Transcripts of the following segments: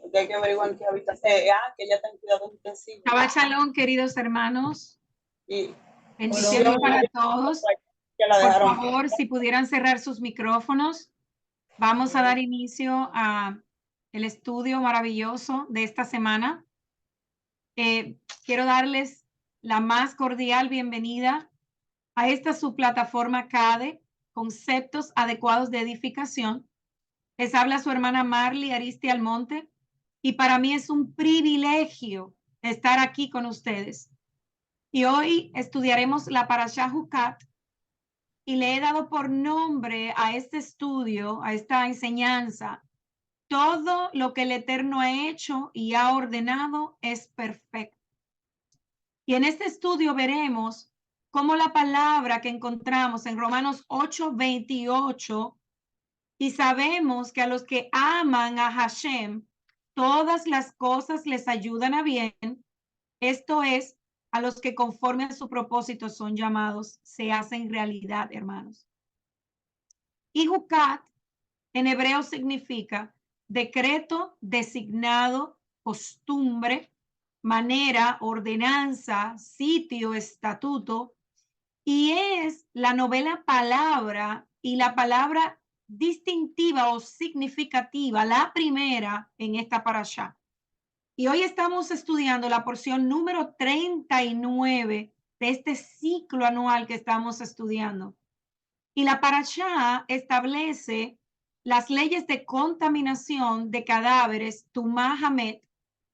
Porque hay que averiguar en qué habitación. Que ya están cuidados intensivos. Shabbat Shalom, queridos hermanos. Y Bendiciones para todos. que la Por dejaron. favor, si pudieran cerrar sus micrófonos, vamos a dar inicio a el estudio maravilloso de esta semana. Quiero darles la más cordial bienvenida a esta su plataforma CADE, Conceptos Adecuados de Edificación. Les habla su hermana Marley Aristi Almonte y para mí es un privilegio estar aquí con ustedes. Y hoy estudiaremos la Parashá Jucat y le he dado por nombre a este estudio, a esta enseñanza, todo lo que el Eterno ha hecho y ha ordenado es perfecto. Y en este estudio veremos cómo la palabra que encontramos en Romanos 8:28, y sabemos que a los que aman a Hashem, todas las cosas les ayudan a bien, esto es, a los que conforme a su propósito son llamados, se hacen realidad, hermanos. Y Jucat en hebreo significa decreto, designado, costumbre, manera, ordenanza, sitio, estatuto, y es la novela palabra y la palabra distintiva o significativa, la primera en esta parashá. Y hoy estamos estudiando la porción número 39 de este ciclo anual que estamos estudiando. Y la parashá establece las leyes de contaminación de cadáveres, Tumá Hamet,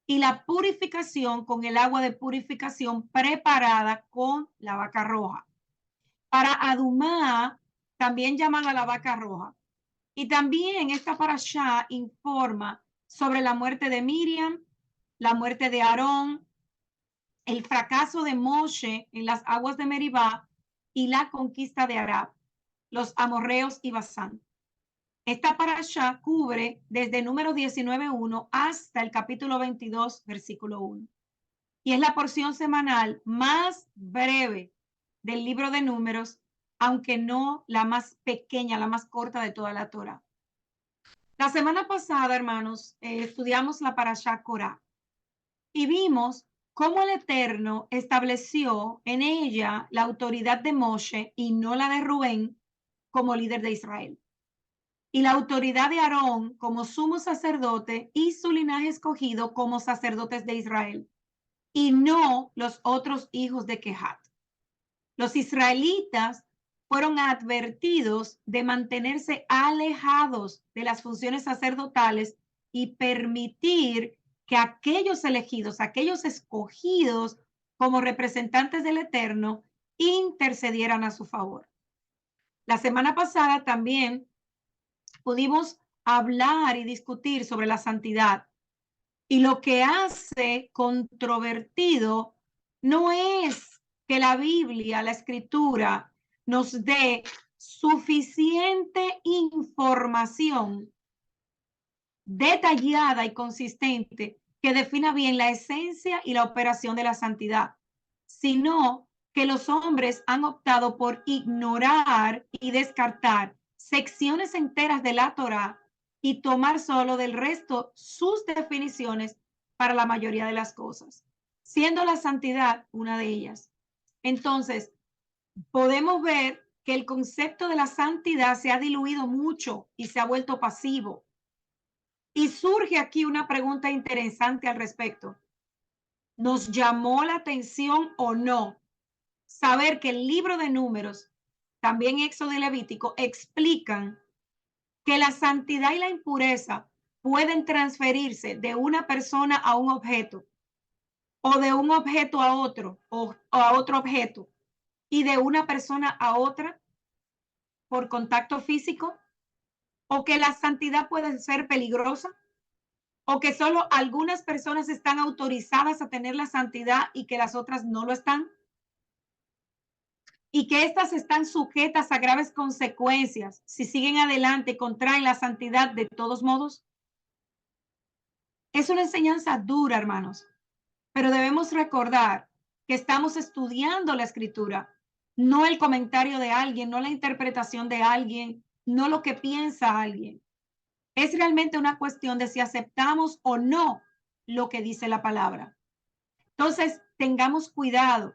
y la purificación con el agua de purificación preparada con la vaca roja. Para Adumá también llaman a la vaca roja. Y también esta parashá informa sobre la muerte de Miriam, la muerte de Aarón, el fracaso de Moshe en las aguas de Meribá y la conquista de Arab, los amorreos y Basán. Esta parashá cubre desde número 19:1 hasta el capítulo 22, versículo 1. Y es la porción semanal más breve del libro de Números, aunque no la más pequeña, la más corta de toda la Torá. La semana pasada, hermanos, estudiamos la parashá Corá y vimos cómo el Eterno estableció en ella la autoridad de Moshe y no la de Rubén como líder de Israel, y la autoridad de Aarón como sumo sacerdote y su linaje escogido como sacerdotes de Israel, y no los otros hijos de Kehat. Los israelitas fueron advertidos de mantenerse alejados de las funciones sacerdotales y permitir que aquellos elegidos, aquellos escogidos como representantes del Eterno, intercedieran a su favor. La semana pasada también pudimos hablar y discutir sobre la santidad. Y lo que hace controvertido no es que la Biblia, la Escritura, nos dé suficiente información detallada y consistente que defina bien la esencia y la operación de la santidad, sino que los hombres han optado por ignorar y descartar secciones enteras de la Torá y tomar solo del resto sus definiciones para la mayoría de las cosas, siendo la santidad una de ellas. Entonces, podemos ver que el concepto de la santidad se ha diluido mucho y se ha vuelto pasivo. Y surge aquí una pregunta interesante al respecto. ¿Nos llamó la atención o no saber que el libro de Números, también Éxodo y Levítico, explican que la santidad y la impureza pueden transferirse de una persona a un objeto, o de un objeto a otro, o a otro objeto, y de una persona a otra por contacto físico, o que la santidad puede ser peligrosa, o que solo algunas personas están autorizadas a tener la santidad y que las otras no lo están, y que éstas están sujetas a graves consecuencias si siguen adelante y contraen la santidad de todos modos. Es una enseñanza dura, hermanos, pero debemos recordar que estamos estudiando la Escritura, no el comentario de alguien, no la interpretación de alguien, no lo que piensa alguien. Es realmente una cuestión de si aceptamos o no lo que dice la palabra. Entonces, tengamos cuidado.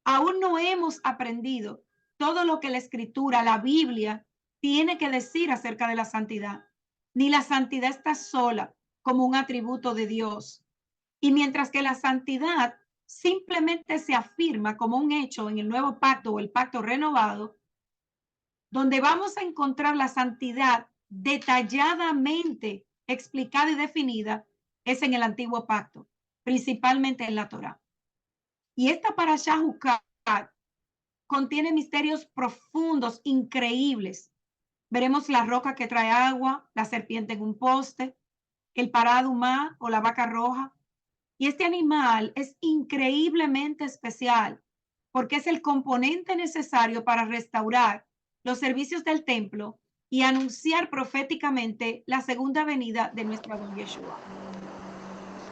Aún no hemos aprendido todo lo que la Escritura, la Biblia, tiene que decir acerca de la santidad. Ni la santidad está sola como un atributo de Dios. Y mientras que la santidad simplemente se afirma como un hecho en el nuevo pacto o el pacto renovado, donde vamos a encontrar la santidad detalladamente explicada y definida, es en el antiguo pacto, principalmente en la Torá. Y esta parashá Jucat contiene misterios profundos, increíbles. Veremos la roca que trae agua, la serpiente en un poste, el paradumá o la vaca roja. Y este animal es increíblemente especial porque es el componente necesario para restaurar los servicios del templo y anunciar proféticamente la segunda venida de nuestro don Yeshua.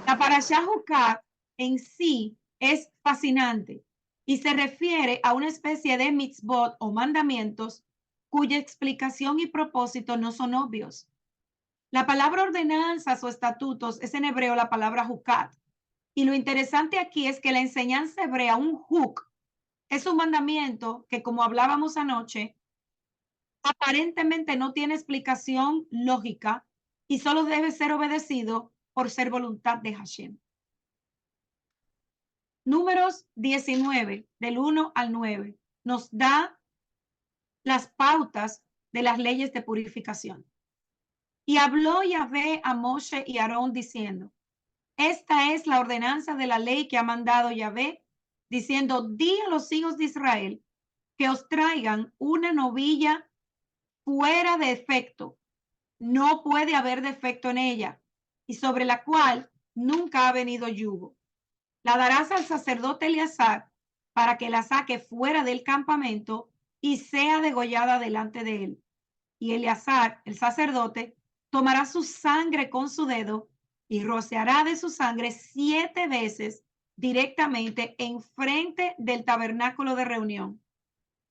La parashá Jucat en sí es fascinante y se refiere a una especie de mitzvot o mandamientos cuya explicación y propósito no son obvios. La palabra ordenanzas o estatutos es en hebreo la palabra Jucat. Y lo interesante aquí es que la enseñanza hebrea, un juk, es un mandamiento que, como hablábamos anoche, aparentemente no tiene explicación lógica y solo debe ser obedecido por ser voluntad de Hashem. Números 19, del 1 al 9, nos da las pautas de las leyes de purificación. Y habló Yahvé a Moshe y Aarón diciendo, esta es la ordenanza de la ley que ha mandado Yahvé, diciendo, di a los hijos de Israel que os traigan una novilla fuera de defecto. No puede haber defecto en ella y sobre la cual nunca ha venido yugo. La darás al sacerdote Eleazar para que la saque fuera del campamento y sea degollada delante de él. Y Eleazar, el sacerdote, tomará su sangre con su dedo y rociará de su sangre 7 veces directamente enfrente del tabernáculo de reunión.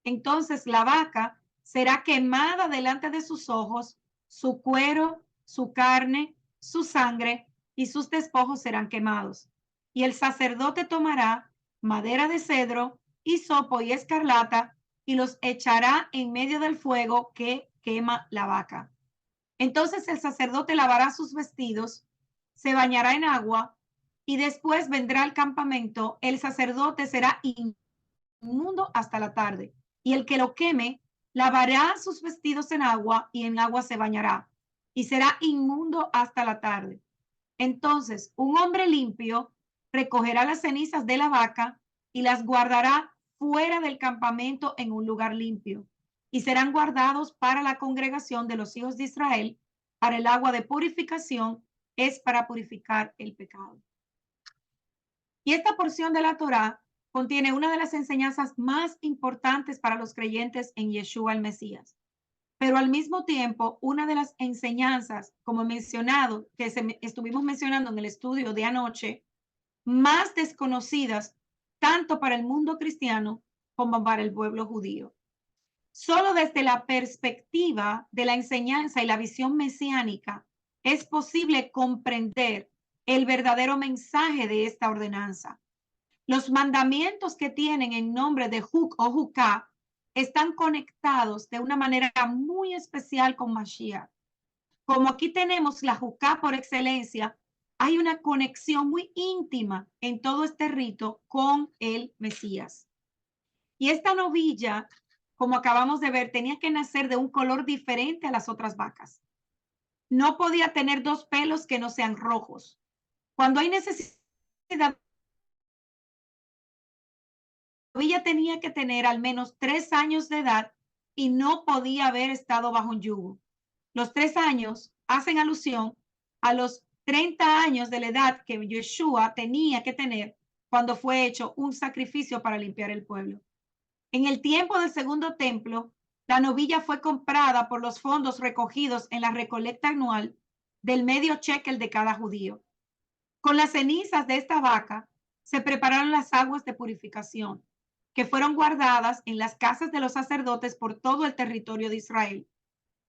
Entonces la vaca será quemada delante de sus ojos, su cuero, su carne, su sangre y sus despojos serán quemados. Y el sacerdote tomará madera de cedro, hisopo y escarlata y los echará en medio del fuego que quema la vaca. Entonces el sacerdote lavará sus vestidos, se bañará en agua y después vendrá al campamento. El sacerdote será inmundo hasta la tarde y el que lo queme lavará sus vestidos en agua y en agua se bañará y será inmundo hasta la tarde. Entonces un hombre limpio recogerá las cenizas de la vaca y las guardará fuera del campamento en un lugar limpio y serán guardados para la congregación de los hijos de Israel. Para el agua de purificación es para purificar el pecado. Y esta porción de la Torá contiene una de las enseñanzas más importantes para los creyentes en Yeshua el Mesías. Pero al mismo tiempo, una de las enseñanzas, como mencionado, que estuvimos mencionando en el estudio de anoche, más desconocidas tanto para el mundo cristiano como para el pueblo judío. Solo desde la perspectiva de la enseñanza y la visión mesiánica es posible comprender el verdadero mensaje de esta ordenanza. Los mandamientos que tienen en nombre de Juk o Juká están conectados de una manera muy especial con Mashiach. Como aquí tenemos la Juká por excelencia, hay una conexión muy íntima en todo este rito con el Mesías. Y esta novilla, como acabamos de ver, tenía que nacer de un color diferente a las otras vacas. No podía tener 2 pelos que no sean rojos. Cuando hay necesidad, la novilla tenía que tener al menos 3 años de edad y no podía haber estado bajo un yugo. Los 3 años hacen alusión a los 30 años de la edad que Yeshua tenía que tener cuando fue hecho un sacrificio para limpiar el pueblo. En el tiempo del segundo templo, la novilla fue comprada por los fondos recogidos en la recolecta anual del medio shekel de cada judío. Con las cenizas de esta vaca se prepararon las aguas de purificación, que fueron guardadas en las casas de los sacerdotes por todo el territorio de Israel,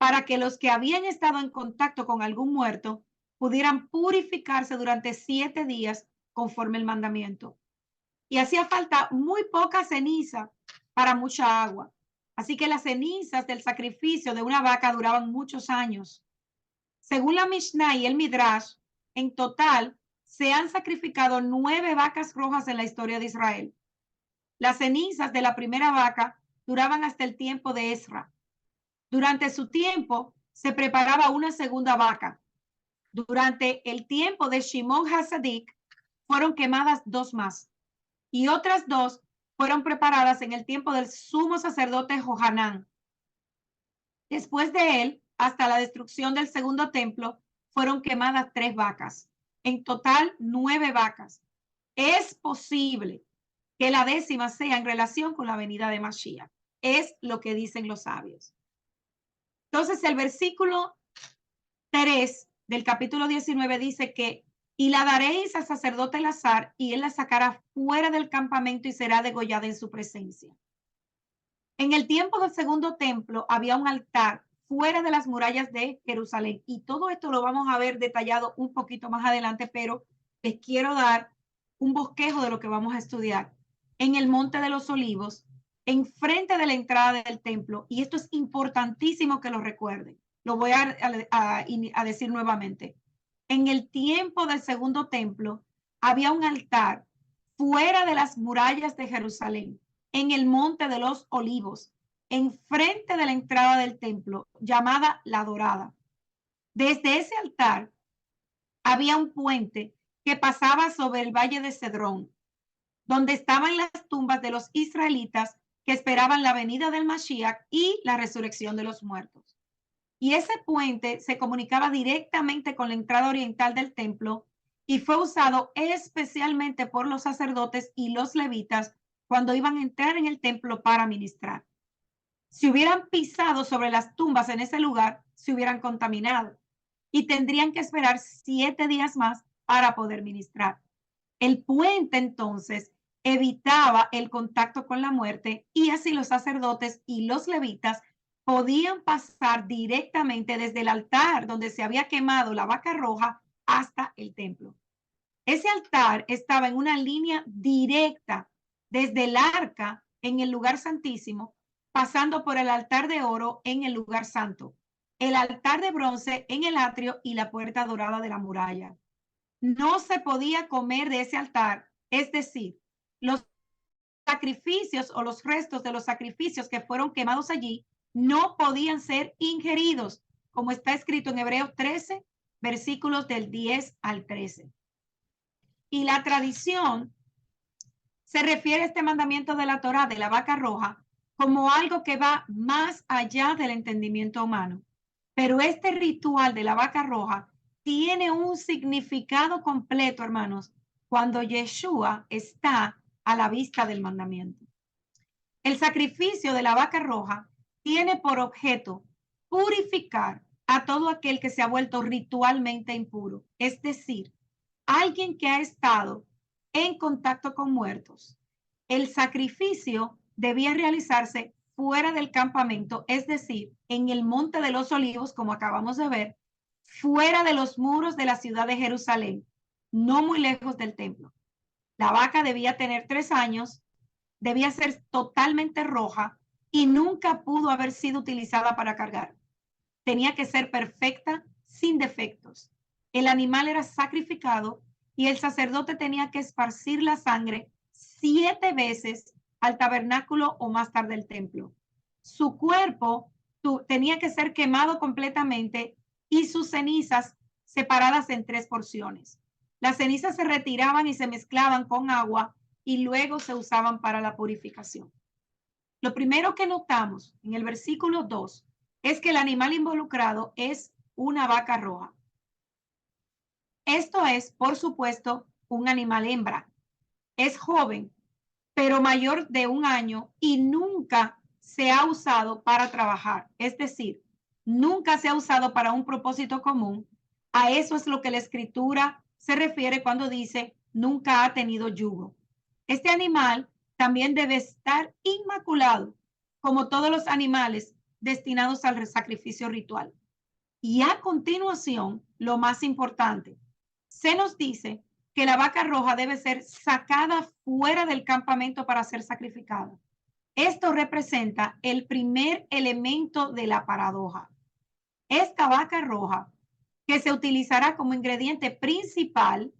para que los que habían estado en contacto con algún muerto pudieran purificarse durante 7 días conforme el mandamiento. Y hacía falta muy poca ceniza para mucha agua. Así que las cenizas del sacrificio de una vaca duraban muchos años. Según la Mishnah y el Midrash, en total se han sacrificado 9 vacas rojas en la historia de Israel. Las cenizas de la primera vaca duraban hasta el tiempo de Ezra. Durante su tiempo se preparaba una segunda vaca. Durante el tiempo de Shimon Hasadik fueron quemadas 2 más y otras 2 fueron preparadas en el tiempo del sumo sacerdote Johanán. Después de él, hasta la destrucción del segundo templo, fueron quemadas 3 vacas. En total, 9 vacas. Es posible que la 10ª sea en relación con la venida de Mashiach. Es lo que dicen los sabios. Entonces, el versículo 3 del capítulo 19 dice que y la daréis al sacerdote Elazar y él la sacará fuera del campamento y será degollada en su presencia. En el tiempo del segundo templo había un altar fuera de las murallas de Jerusalén y todo esto lo vamos a ver detallado un poquito más adelante, pero les quiero dar un bosquejo de lo que vamos a estudiar. En el Monte de los Olivos, enfrente de la entrada del templo, y esto es importantísimo que lo recuerden, lo voy a decir nuevamente. En el tiempo del segundo templo había un altar fuera de las murallas de Jerusalén, en el Monte de los Olivos, enfrente de la entrada del templo, llamada La Dorada. Desde ese altar había un puente que pasaba sobre el valle de Cedrón, donde estaban las tumbas de los israelitas que esperaban la venida del Mashiach y la resurrección de los muertos. Y ese puente se comunicaba directamente con la entrada oriental del templo y fue usado especialmente por los sacerdotes y los levitas cuando iban a entrar en el templo para ministrar. Si hubieran pisado sobre las tumbas en ese lugar, se hubieran contaminado y tendrían que esperar 7 días más para poder ministrar. El puente entonces evitaba el contacto con la muerte y así los sacerdotes y los levitas podían pasar directamente desde el altar donde se había quemado la vaca roja hasta el templo. Ese altar estaba en una línea directa desde el arca en el lugar santísimo, pasando por el altar de oro en el lugar santo, el altar de bronce en el atrio y la puerta dorada de la muralla. No se podía comer de ese altar, es decir, los sacrificios o los restos de los sacrificios que fueron quemados allí no podían ser ingeridos, como está escrito en Hebreos 13, versículos del 10 al 13. Y la tradición se refiere a este mandamiento de la Torá, de la vaca roja, como algo que va más allá del entendimiento humano. Pero este ritual de la vaca roja tiene un significado completo, hermanos, cuando Yeshua está a la vista del mandamiento. El sacrificio de la vaca roja tiene por objeto purificar a todo aquel que se ha vuelto ritualmente impuro, es decir, alguien que ha estado en contacto con muertos. El sacrificio debía realizarse fuera del campamento, es decir, en el Monte de los Olivos, como acabamos de ver, fuera de los muros de la ciudad de Jerusalén, no muy lejos del templo. La vaca debía tener 3 años, debía ser totalmente roja y nunca pudo haber sido utilizada para cargar. Tenía que ser perfecta, sin defectos. El animal era sacrificado y el sacerdote tenía que esparcir la sangre 7 veces al tabernáculo o más tarde al templo. Su cuerpo tenía que ser quemado completamente y sus cenizas separadas en 3 porciones. Las cenizas se retiraban y se mezclaban con agua y luego se usaban para la purificación. Lo primero que notamos en el versículo 2 es que el animal involucrado es una vaca roja. Esto es, por supuesto, un animal hembra. Es joven, pero mayor de 1 año y nunca se ha usado para trabajar. Es decir, nunca se ha usado para un propósito común. A eso es lo que la escritura se refiere cuando dice nunca ha tenido yugo. Este animal también debe estar inmaculado, como todos los animales, destinados al sacrificio ritual. Y a continuación, lo más importante, se nos dice que la vaca roja debe ser sacada fuera del campamento para ser sacrificada. Esto representa el primer elemento de la paradoja. Esta vaca roja, que se utilizará como ingrediente principal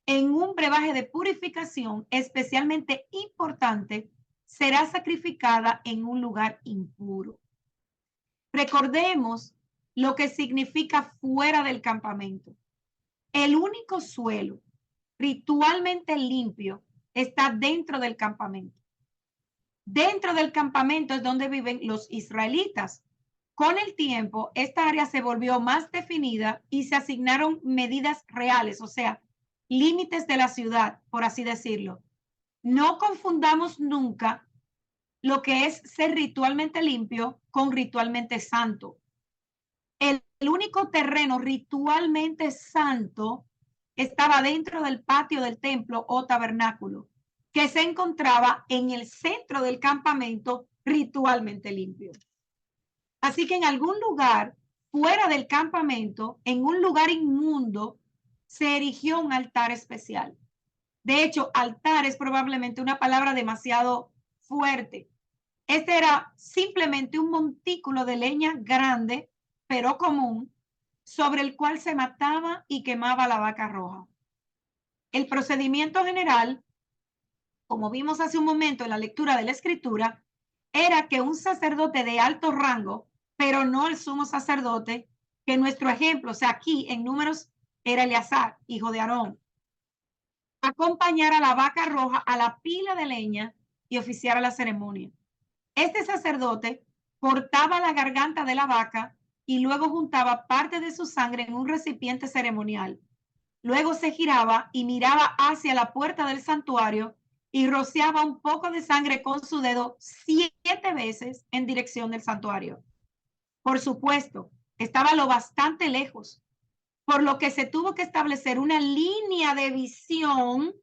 en un brebaje de purificación especialmente importante, será sacrificada en un lugar impuro. Recordemos lo que significa fuera del campamento. El único suelo ritualmente limpio está dentro del campamento. Dentro del campamento es donde viven los israelitas. Con el tiempo, esta área se volvió más definida y se asignaron medidas reales, o sea, límites de la ciudad, por así decirlo. No confundamos nunca lo que es ser ritualmente limpio con ritualmente santo. El único terreno ritualmente santo estaba dentro del patio del templo o tabernáculo, que se encontraba en el centro del campamento ritualmente limpio. Así que en algún lugar fuera del campamento, en un lugar inmundo, se erigió un altar especial. De hecho, altar es probablemente una palabra demasiado fuerte. Este era simplemente un montículo de leña grande, pero común, sobre el cual se mataba y quemaba la vaca roja. El procedimiento general, como vimos hace un momento en la lectura de la escritura, era que un sacerdote de alto rango, pero no el sumo sacerdote, que nuestro ejemplo, o sea, aquí en Números era Eleazar, hijo de Aarón, acompañara a la vaca roja a la pila de leña y oficiara la ceremonia. Este sacerdote cortaba la garganta de la vaca y luego juntaba parte de su sangre en un recipiente ceremonial. Luego se giraba y miraba hacia la puerta del santuario y rociaba un poco de sangre con su dedo 7 veces en dirección del santuario. Por supuesto, estaba lo bastante lejos, por lo que se tuvo que establecer una línea de visión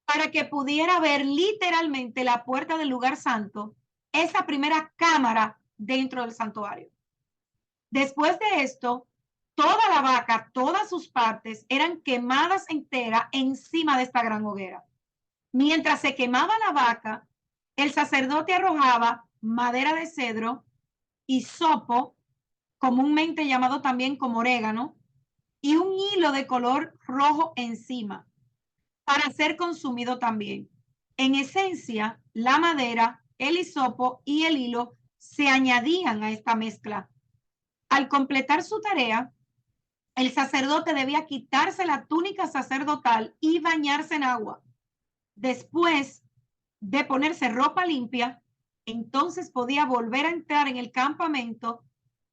para que pudiera ver literalmente la puerta del lugar santo, esa primera cámara dentro del santuario. Después de esto, toda la vaca, todas sus partes eran quemadas entera encima de esta gran hoguera. Mientras se quemaba la vaca, el sacerdote arrojaba madera de cedro, hisopo, comúnmente llamado también como orégano, y un hilo de color rojo encima, para ser consumido también. En esencia, la madera, el hisopo y el hilo se añadían a esta mezcla. Al completar su tarea, el sacerdote debía quitarse la túnica sacerdotal y bañarse en agua. Después de ponerse ropa limpia, entonces podía volver a entrar en el campamento,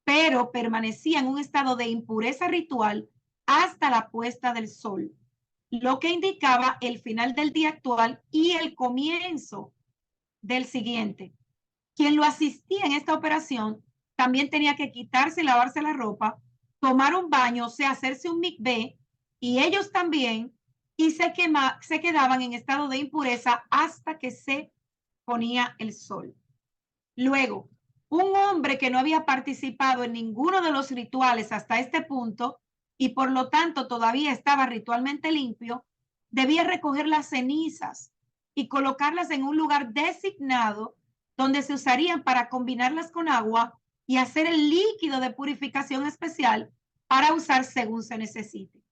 pero permanecía en un estado de impureza ritual hasta la puesta del sol, lo que indicaba el final del día actual y el comienzo del siguiente. Quien lo asistía en esta operación también tenía que quitarse y lavarse la ropa, tomar un baño, o sea, hacerse un mikvé, y ellos también, y se quedaban en estado de impureza hasta que se ponía el sol. Luego, un hombre que no había participado en ninguno de los rituales hasta este punto y por lo tanto todavía estaba ritualmente limpio, debía recoger las cenizas y colocarlas en un lugar designado donde se usarían para combinarlas con agua y hacer el líquido de purificación especial para usar según se necesite.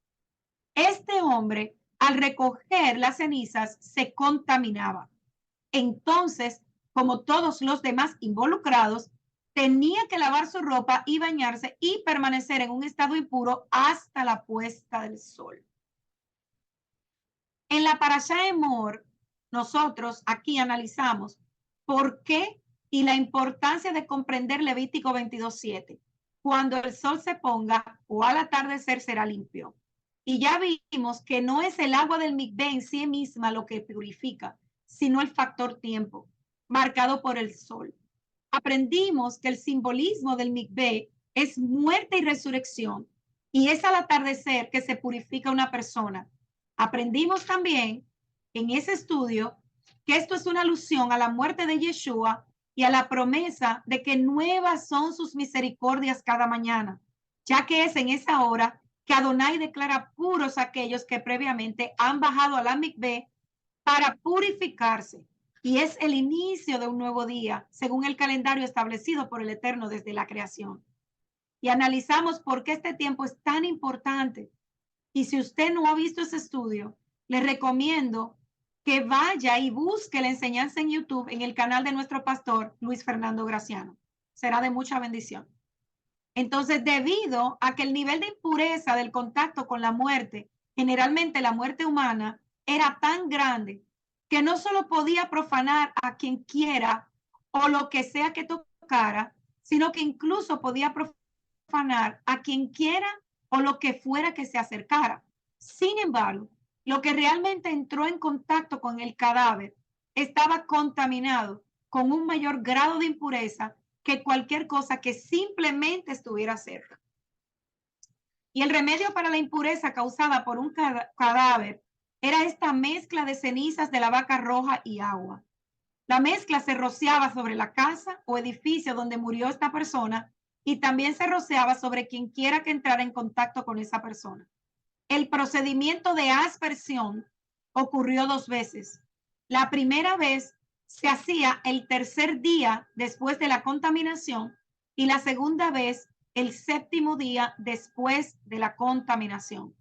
Este hombre, al recoger las cenizas, se contaminaba. Entonces, como todos los demás involucrados, tenía que lavar su ropa y bañarse y permanecer en un estado impuro hasta la puesta del sol. En la Parashá Emor, nosotros aquí analizamos por qué y la importancia de comprender Levítico 22:7. Cuando el sol se ponga o al atardecer será limpio. Y ya vimos que no es el agua del mikvé en sí misma lo que purifica, sino el factor tiempo, marcado por el sol. Aprendimos que el simbolismo del mikvé es muerte y resurrección, y es al atardecer que se purifica una persona. Aprendimos también en ese estudio que esto es una alusión a la muerte de Yeshua y a la promesa de que nuevas son sus misericordias cada mañana, ya que es en esa hora que Adonai declara puros aquellos que previamente han bajado a la mikvé para purificarse. Y es el inicio de un nuevo día, según el calendario establecido por el Eterno desde la creación. Y analizamos por qué este tiempo es tan importante. Y si usted no ha visto ese estudio, le recomiendo que vaya y busque la enseñanza en YouTube en el canal de nuestro pastor Luis Fernando Graciano. Será de mucha bendición. Entonces, debido a que el nivel de impureza del contacto con la muerte, generalmente la muerte humana, era tan grande que no solo podía profanar a quien quiera o lo que sea que tocara, sino que incluso podía profanar a quien quiera o lo que fuera que se acercara. Sin embargo, lo que realmente entró en contacto con el cadáver estaba contaminado con un mayor grado de impureza que cualquier cosa que simplemente estuviera cerca. Y el remedio para la impureza causada por un cadáver era esta mezcla de cenizas de la vaca roja y agua. La mezcla se rociaba sobre la casa o edificio donde murió esta persona y también se rociaba sobre quien quiera que entrara en contacto con esa persona. El procedimiento de aspersión ocurrió 2 veces. La primera vez se hacía el tercer día después de la contaminación y la segunda vez el 7º día después de la contaminación.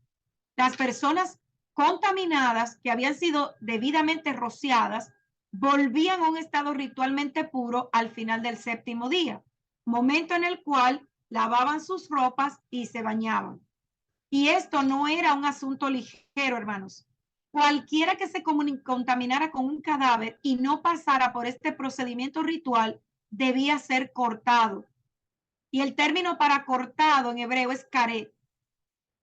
Las personas contaminadas que habían sido debidamente rociadas volvían a un estado ritualmente puro al final del 7º día, momento en el cual lavaban sus ropas y se bañaban. Y esto no era un asunto ligero, hermanos. Cualquiera que se contaminara con un cadáver y no pasara por este procedimiento ritual debía ser cortado. Y el término para cortado en hebreo es karet.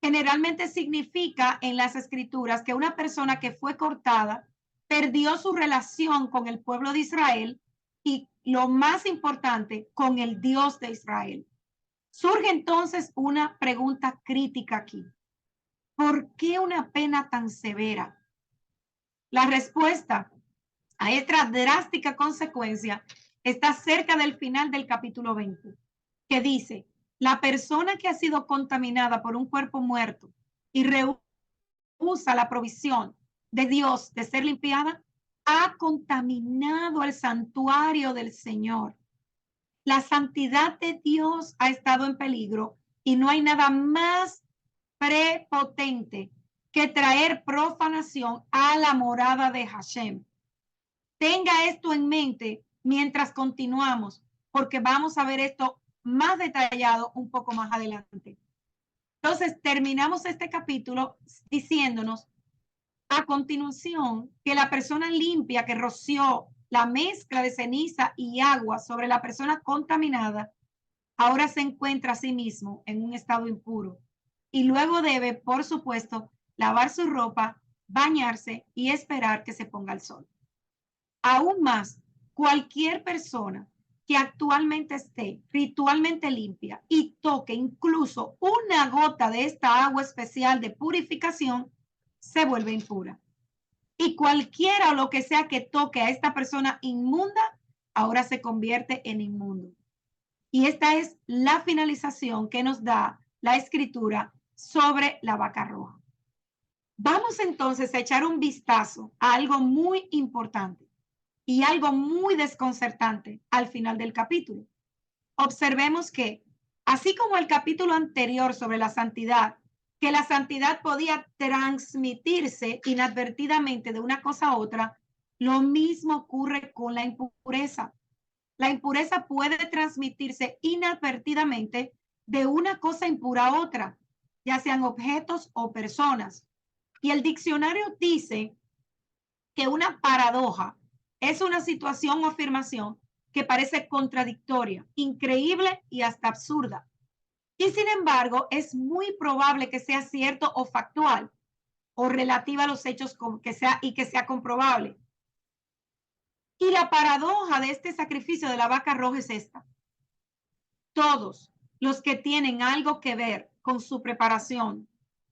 Generalmente significa en las escrituras que una persona que fue cortada perdió su relación con el pueblo de Israel y, lo más importante, con el Dios de Israel. Surge entonces una pregunta crítica aquí. ¿Por qué una pena tan severa? La respuesta a esta drástica consecuencia está cerca del final del capítulo 20, que dice, la persona que ha sido contaminada por un cuerpo muerto y rehúsa la provisión de Dios de ser limpiada, ha contaminado el santuario del Señor. La santidad de Dios ha estado en peligro y no hay nada más prepotente que traer profanación a la morada de Hashem. Tenga esto en mente mientras continuamos, porque vamos a ver esto más detallado un poco más adelante. Entonces, terminamos este capítulo diciéndonos a continuación que la persona limpia que roció la mezcla de ceniza y agua sobre la persona contaminada ahora se encuentra a sí mismo en un estado impuro y luego debe, por supuesto, lavar su ropa, bañarse y esperar que se ponga el sol. Aún más, cualquier persona que actualmente esté ritualmente limpia y toque incluso una gota de esta agua especial de purificación, se vuelve impura. Y cualquiera o lo que sea que toque a esta persona inmunda, ahora se convierte en inmundo. Y esta es la finalización que nos da la escritura sobre la vaca roja. Vamos entonces a echar un vistazo a algo muy importante y algo muy desconcertante al final del capítulo. Observemos que, así como el capítulo anterior sobre la santidad, que la santidad podía transmitirse inadvertidamente de una cosa a otra, lo mismo ocurre con la impureza. La impureza puede transmitirse inadvertidamente de una cosa impura a otra, ya sean objetos o personas. Y el diccionario dice que una paradoja es una situación o afirmación que parece contradictoria, increíble y hasta absurda. Y sin embargo, es muy probable que sea cierto o factual o relativa a los hechos que sea comprobable. Y la paradoja de este sacrificio de la vaca roja es esta. Todos los que tienen algo que ver con su preparación,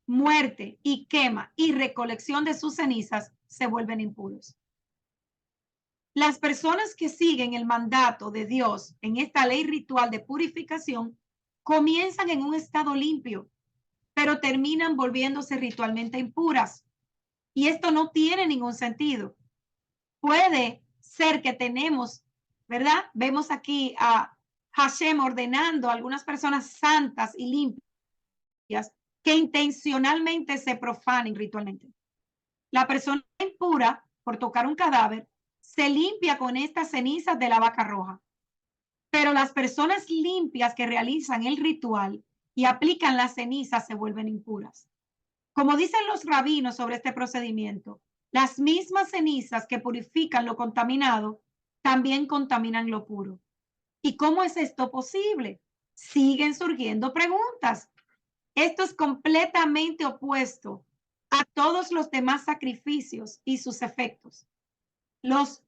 muerte y quema y recolección de sus cenizas se vuelven impuros. Las personas que siguen el mandato de Dios en esta ley ritual de purificación comienzan en un estado limpio, pero terminan volviéndose ritualmente impuras. Y esto no tiene ningún sentido. Puede ser que tenemos, ¿verdad? Vemos aquí a Hashem ordenando a algunas personas santas y limpias que intencionalmente se profanen ritualmente. La persona impura, por tocar un cadáver, se limpia con estas cenizas de la vaca roja. Pero las personas limpias que realizan el ritual y aplican las cenizas se vuelven impuras. Como dicen los rabinos sobre este procedimiento, las mismas cenizas que purifican lo contaminado también contaminan lo puro. ¿Y cómo es esto posible? Siguen surgiendo preguntas. Esto es completamente opuesto a todos los demás sacrificios y sus efectos. Los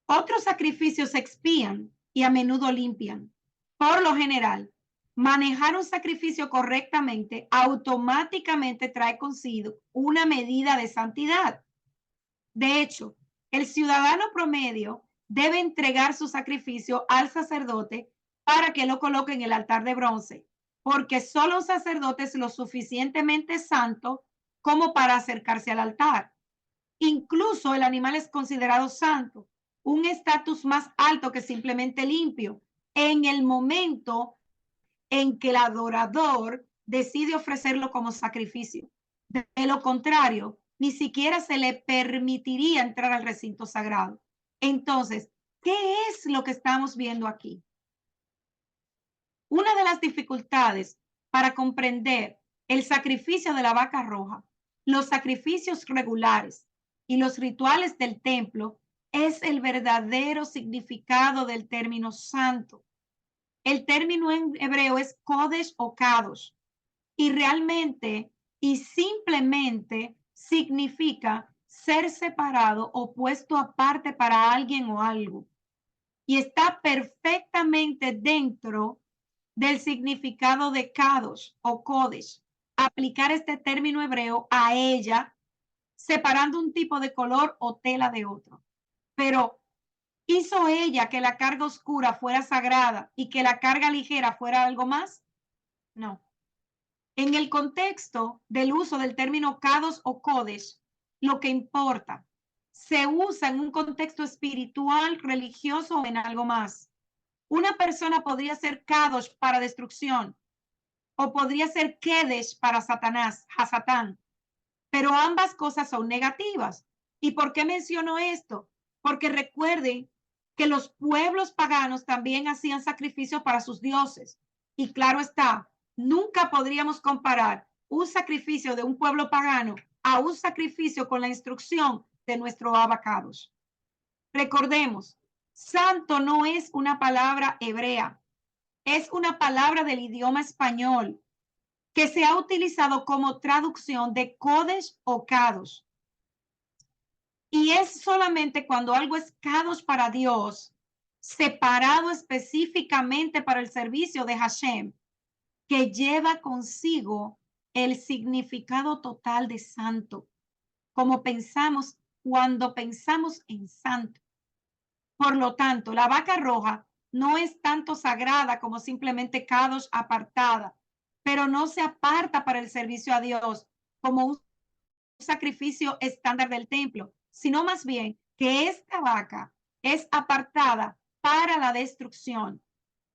otros sacrificios expían y a menudo limpian. Por lo general, manejar un sacrificio correctamente automáticamente trae consigo una medida de santidad. De hecho, el ciudadano promedio debe entregar su sacrificio al sacerdote para que lo coloque en el altar de bronce, porque solo un sacerdote es lo suficientemente santo como para acercarse al altar. Incluso el animal es considerado santo, un estatus más alto que simplemente limpio, en el momento en que el adorador decide ofrecerlo como sacrificio. De lo contrario, ni siquiera se le permitiría entrar al recinto sagrado. Entonces, ¿qué es lo que estamos viendo aquí? Una de las dificultades para comprender el sacrificio de la vaca roja, los sacrificios regulares y los rituales del templo es el verdadero significado del término santo. El término en hebreo es kodesh o kadosh y realmente y simplemente significa ser separado o puesto aparte para alguien o algo. Y está perfectamente dentro del significado de kadosh o kodesh. Aplicar este término hebreo a ella, separando un tipo de color o tela de otro. Pero ¿hizo ella que la carga oscura fuera sagrada y que la carga ligera fuera algo más? No. En el contexto del uso del término kadosh o kodesh, lo que importa, se usa en un contexto espiritual, religioso o en algo más. Una persona podría ser kadosh para destrucción o podría ser kedesh para Satanás, Hasatán, pero ambas cosas son negativas. ¿Y por qué menciono esto? Porque recuerden que los pueblos paganos también hacían sacrificios para sus dioses. Y claro está, nunca podríamos comparar un sacrificio de un pueblo pagano a un sacrificio con la instrucción de nuestro abacados. Recordemos, santo no es una palabra hebrea, es una palabra del idioma español que se ha utilizado como traducción de kodesh o kadosh. Y es solamente cuando algo es kadosh para Dios, separado específicamente para el servicio de Hashem, que lleva consigo el significado total de santo, como pensamos cuando pensamos en santo. Por lo tanto, la vaca roja no es tanto sagrada como simplemente kadosh apartada, pero no se aparta para el servicio a Dios como un sacrificio estándar del templo, sino más bien que esta vaca es apartada para la destrucción.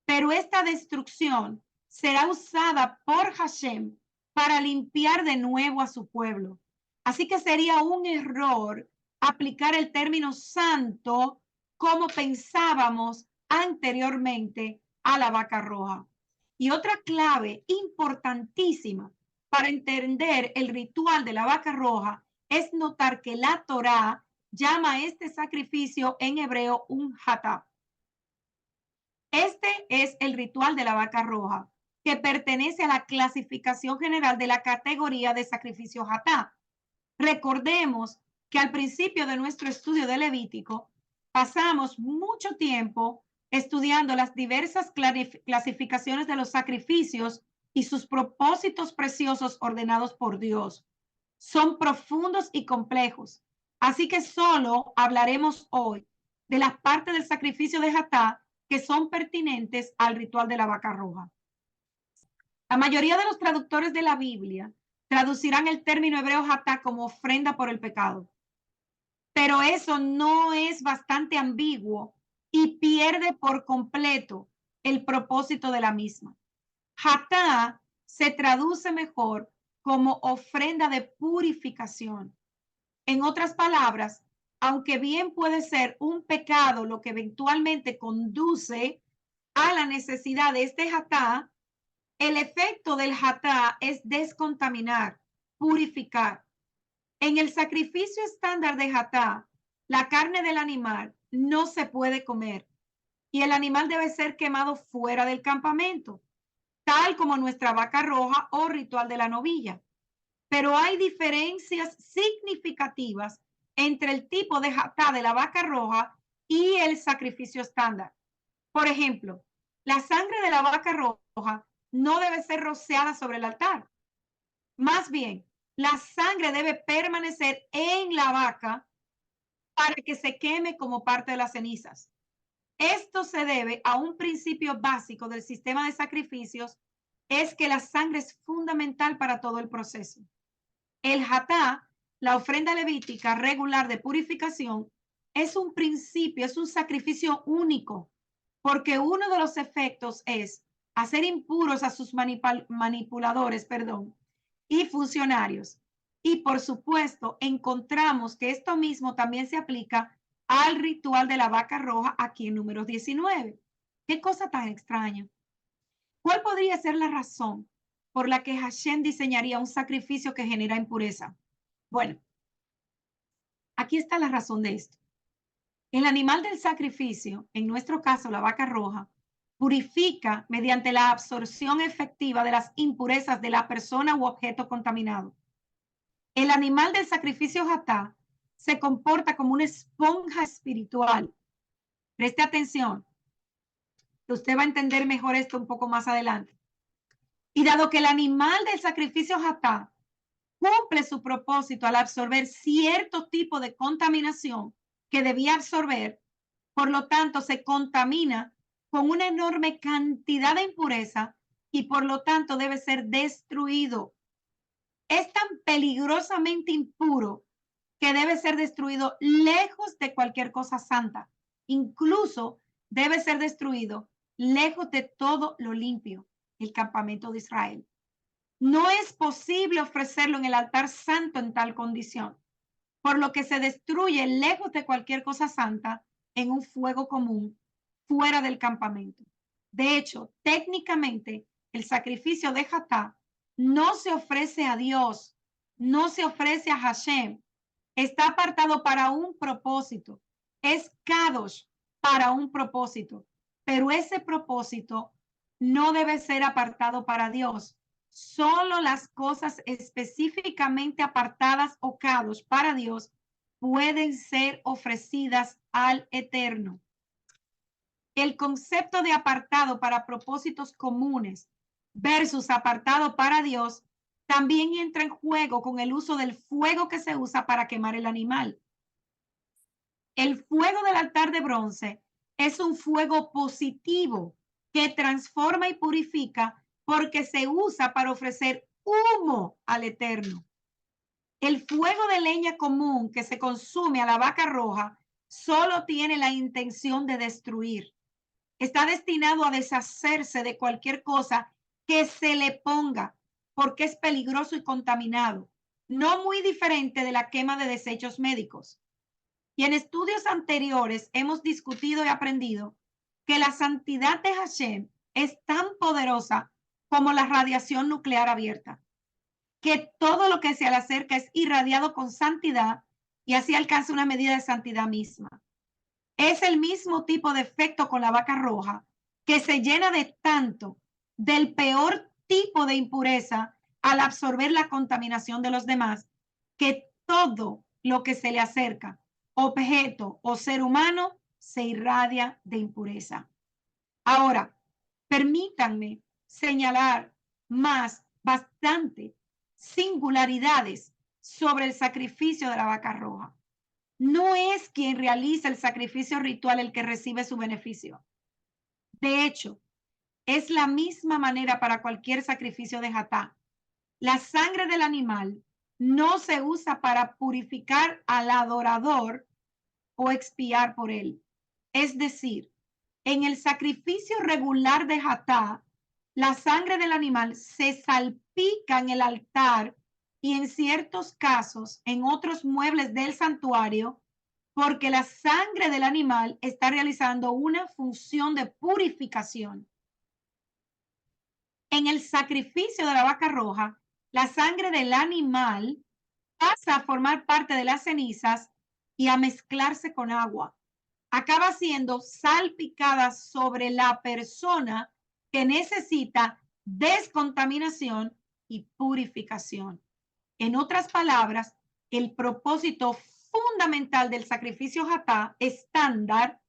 Pero esta destrucción será usada por Hashem para limpiar de nuevo a su pueblo. Así que sería un error aplicar el término santo como pensábamos anteriormente a la vaca roja. Y otra clave importantísima para entender el ritual de la vaca roja es notar que la Torá llama a este sacrificio en hebreo un hatá. Este es el ritual de la vaca roja, que pertenece a la clasificación general de la categoría de sacrificio hatá. Recordemos que al principio de nuestro estudio de Levítico pasamos mucho tiempo estudiando las diversas clasificaciones de los sacrificios y sus propósitos preciosos ordenados por Dios. Son profundos y complejos, así que solo hablaremos hoy de las partes del sacrificio de Hatá que son pertinentes al ritual de la vaca roja. La mayoría de los traductores de la Biblia traducirán el término hebreo Hatá como ofrenda por el pecado. Pero eso no es bastante ambiguo y pierde por completo el propósito de la misma. Hatá se traduce mejor como ofrenda de purificación. En otras palabras, aunque bien puede ser un pecado lo que eventualmente conduce a la necesidad de este hatá, el efecto del hatá es descontaminar, purificar. En el sacrificio estándar de hatá, la carne del animal no se puede comer y el animal debe ser quemado fuera del campamento, tal como nuestra vaca roja o ritual de la novilla. Pero hay diferencias significativas entre el tipo de hatá de la vaca roja y el sacrificio estándar. Por ejemplo, la sangre de la vaca roja no debe ser rociada sobre el altar. Más bien, la sangre debe permanecer en la vaca para que se queme como parte de las cenizas. Esto se debe a un principio básico del sistema de sacrificios, es que la sangre es fundamental para todo el proceso. El hatá, la ofrenda levítica regular de purificación, es un principio, es un sacrificio único, porque uno de los efectos es hacer impuros a sus manipuladores, y funcionarios. Y por supuesto, encontramos que esto mismo también se aplica al ritual de la vaca roja aquí en Números 19. Qué cosa tan extraña. ¿Cuál podría ser la razón por la que Hashem diseñaría un sacrificio que genera impureza? Bueno, aquí está la razón de esto. El animal del sacrificio, en nuestro caso la vaca roja, purifica mediante la absorción efectiva de las impurezas de la persona u objeto contaminado. El animal del sacrificio hatá se comporta como una esponja espiritual. Preste atención, que usted va a entender mejor esto un poco más adelante. Y dado que el animal del sacrificio hatá cumple su propósito al absorber cierto tipo de contaminación que debía absorber, por lo tanto se contamina con una enorme cantidad de impureza y por lo tanto debe ser destruido. Es tan peligrosamente impuro que debe ser destruido lejos de cualquier cosa santa. Incluso debe ser destruido lejos de todo lo limpio, el campamento de Israel. No es posible ofrecerlo en el altar santo en tal condición, por lo que se destruye lejos de cualquier cosa santa en un fuego común fuera del campamento. De hecho, técnicamente, el sacrificio de hatá no se ofrece a Dios, no se ofrece a Hashem, está apartado para un propósito, es kadosh para un propósito, pero ese propósito no debe ser apartado para Dios. Solo las cosas específicamente apartadas o kadosh para Dios pueden ser ofrecidas al Eterno. El concepto de apartado para propósitos comunes versus apartado para Dios también entra en juego con el uso del fuego que se usa para quemar el animal. El fuego del altar de bronce es un fuego positivo que transforma y purifica porque se usa para ofrecer humo al Eterno. El fuego de leña común que se consume a la vaca roja solo tiene la intención de destruir. Está destinado a deshacerse de cualquier cosa que se le ponga porque es peligroso y contaminado, no muy diferente de la quema de desechos médicos. Y en estudios anteriores hemos discutido y aprendido que la santidad de Hashem es tan poderosa como la radiación nuclear abierta, que todo lo que se le acerca es irradiado con santidad y así alcanza una medida de santidad misma. Es el mismo tipo de efecto con la vaca roja, que se llena de tanto del peor tipo de impureza al absorber la contaminación de los demás, que todo lo que se le acerca, objeto o ser humano, se irradia de impureza. Ahora, permítanme señalar bastante singularidades sobre el sacrificio de la vaca roja. no es quien realiza el sacrificio ritual el que recibe su beneficio. De hecho, es la misma manera para cualquier sacrificio de Hatá. La sangre del animal no se usa para purificar al adorador o expiar por él. Es decir, en el sacrificio regular de Hatá, la sangre del animal se salpica en el altar y en ciertos casos en otros muebles del santuario, porque la sangre del animal está realizando una función de purificación. En el sacrificio de la vaca roja, la sangre del animal pasa a formar parte de las cenizas y a mezclarse con agua. Acaba siendo salpicada sobre la persona que necesita descontaminación y purificación. En otras palabras, el propósito fundamental del sacrificio Hatá estándar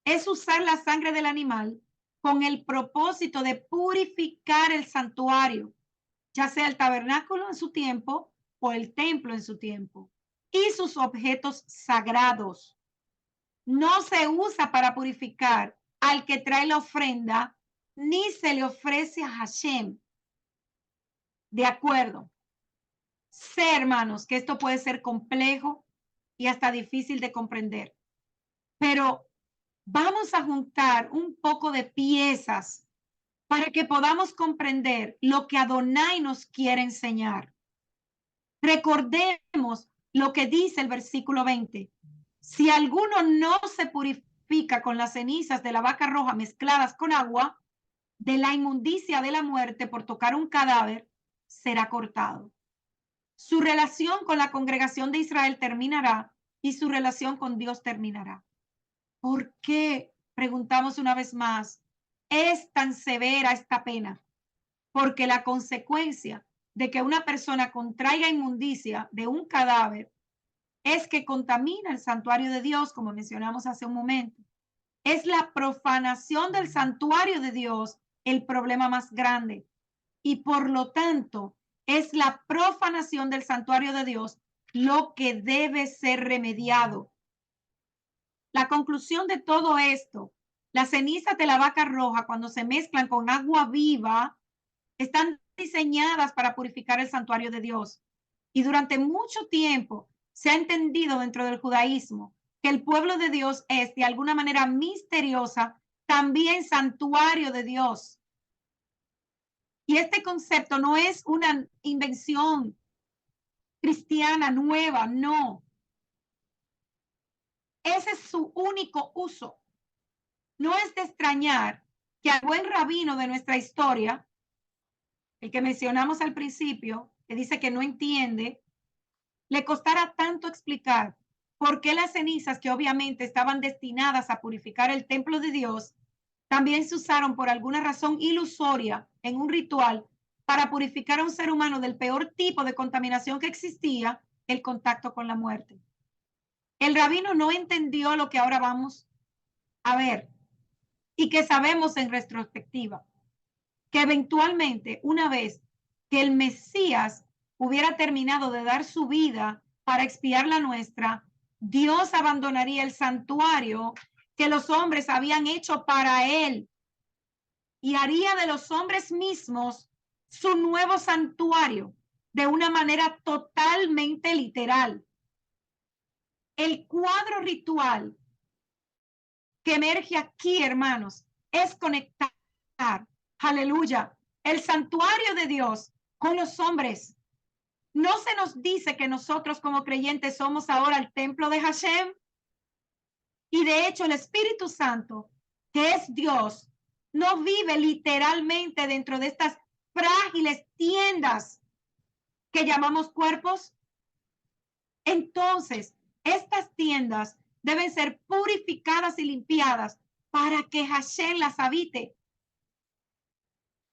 es usar la sangre del animal con el propósito de purificar el santuario, ya sea el tabernáculo en su tiempo o el templo en su tiempo, y sus objetos sagrados. No se usa para purificar al que trae la ofrenda, ni se le ofrece a Hashem. De acuerdo. Sé, hermanos, que esto puede ser complejo y hasta difícil de comprender, pero vamos a juntar un poco de piezas para que podamos comprender lo que Adonai nos quiere enseñar. Recordemos lo que dice el versículo 20. Si alguno no se purifica con las cenizas de la vaca roja mezcladas con agua, de la inmundicia de la muerte por tocar un cadáver, será cortado. Su relación con la congregación de Israel terminará y su relación con Dios terminará. ¿Por qué? Preguntamos una vez más. ¿Es tan severa esta pena? Porque la consecuencia de que una persona contraiga inmundicia de un cadáver es que contamina el santuario de Dios, como mencionamos hace un momento. Es la profanación del santuario de Dios el problema más grande. Y por lo tanto, es la profanación del santuario de Dios lo que debe ser remediado. La conclusión de todo esto, las cenizas de la vaca roja, cuando se mezclan con agua viva, están diseñadas para purificar el santuario de Dios. Y durante mucho tiempo se ha entendido dentro del judaísmo que el pueblo de Dios es de alguna manera misteriosa también santuario de Dios. Y este concepto no es una invención cristiana nueva, no. Ese es su único uso. No es de extrañar que al buen rabino de nuestra historia, el que mencionamos al principio, que dice que no entiende, le costara tanto explicar por qué las cenizas, que obviamente estaban destinadas a purificar el templo de Dios, también se usaron por alguna razón ilusoria en un ritual para purificar a un ser humano del peor tipo de contaminación que existía, el contacto con la muerte. El rabino no entendió lo que ahora vamos a ver y que sabemos en retrospectiva, que eventualmente, una vez que el Mesías hubiera terminado de dar su vida para expiar la nuestra, Dios abandonaría el santuario que los hombres habían hecho para él y haría de los hombres mismos su nuevo santuario de una manera totalmente literal. El cuadro ritual que emerge aquí, hermanos, es conectar, aleluya, el santuario de Dios con los hombres. No se nos dice que nosotros como creyentes somos ahora el templo de Hashem. Y de hecho el Espíritu Santo, que es Dios, no vive literalmente dentro de estas frágiles tiendas que llamamos cuerpos. Entonces, estas tiendas deben ser purificadas y limpiadas para que Hashem las habite.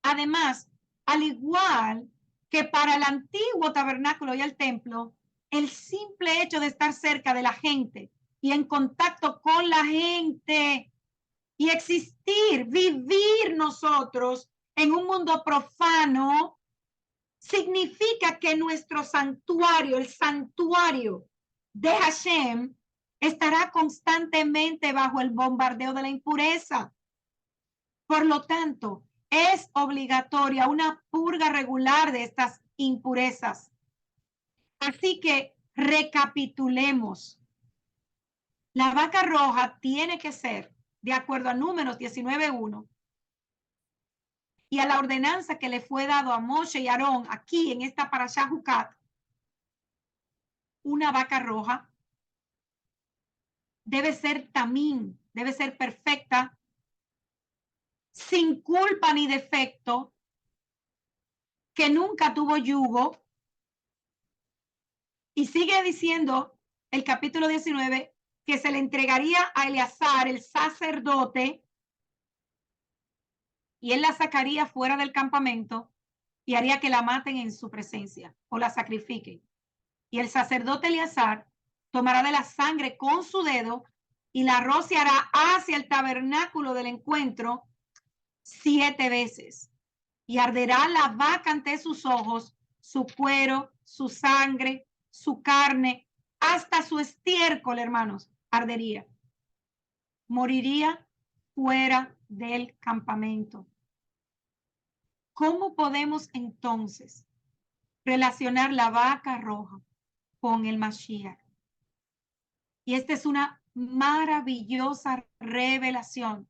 Además, al igual que para el antiguo tabernáculo y el templo, el simple hecho de estar cerca de la gente y en contacto con la gente y existir, vivir nosotros en un mundo profano, significa que nuestro santuario, el santuario de Hashem, estará constantemente bajo el bombardeo de la impureza. Por lo tanto, es obligatoria una purga regular de estas impurezas. Así que recapitulemos. La vaca roja tiene que ser, de acuerdo a Números 19:1, y a la ordenanza que le fue dado a Moshe y Aarón aquí en esta parashá Jucat, una vaca roja debe ser tamín, debe ser perfecta, sin culpa ni defecto, que nunca tuvo yugo. Y sigue diciendo el capítulo 19 que se le entregaría a Eleazar, el sacerdote, y él la sacaría fuera del campamento y haría que la maten en su presencia o la sacrifiquen. Y el sacerdote Eleazar tomará de la sangre con su dedo y la rociará hacia el tabernáculo del encuentro 7 veces. Y arderá la vaca ante sus ojos, su cuero, su sangre, su carne, hasta su estiércol, hermanos, ardería. Moriría fuera del campamento. ¿Cómo podemos entonces relacionar la vaca roja con el Mashiach? Y esta es una maravillosa revelación.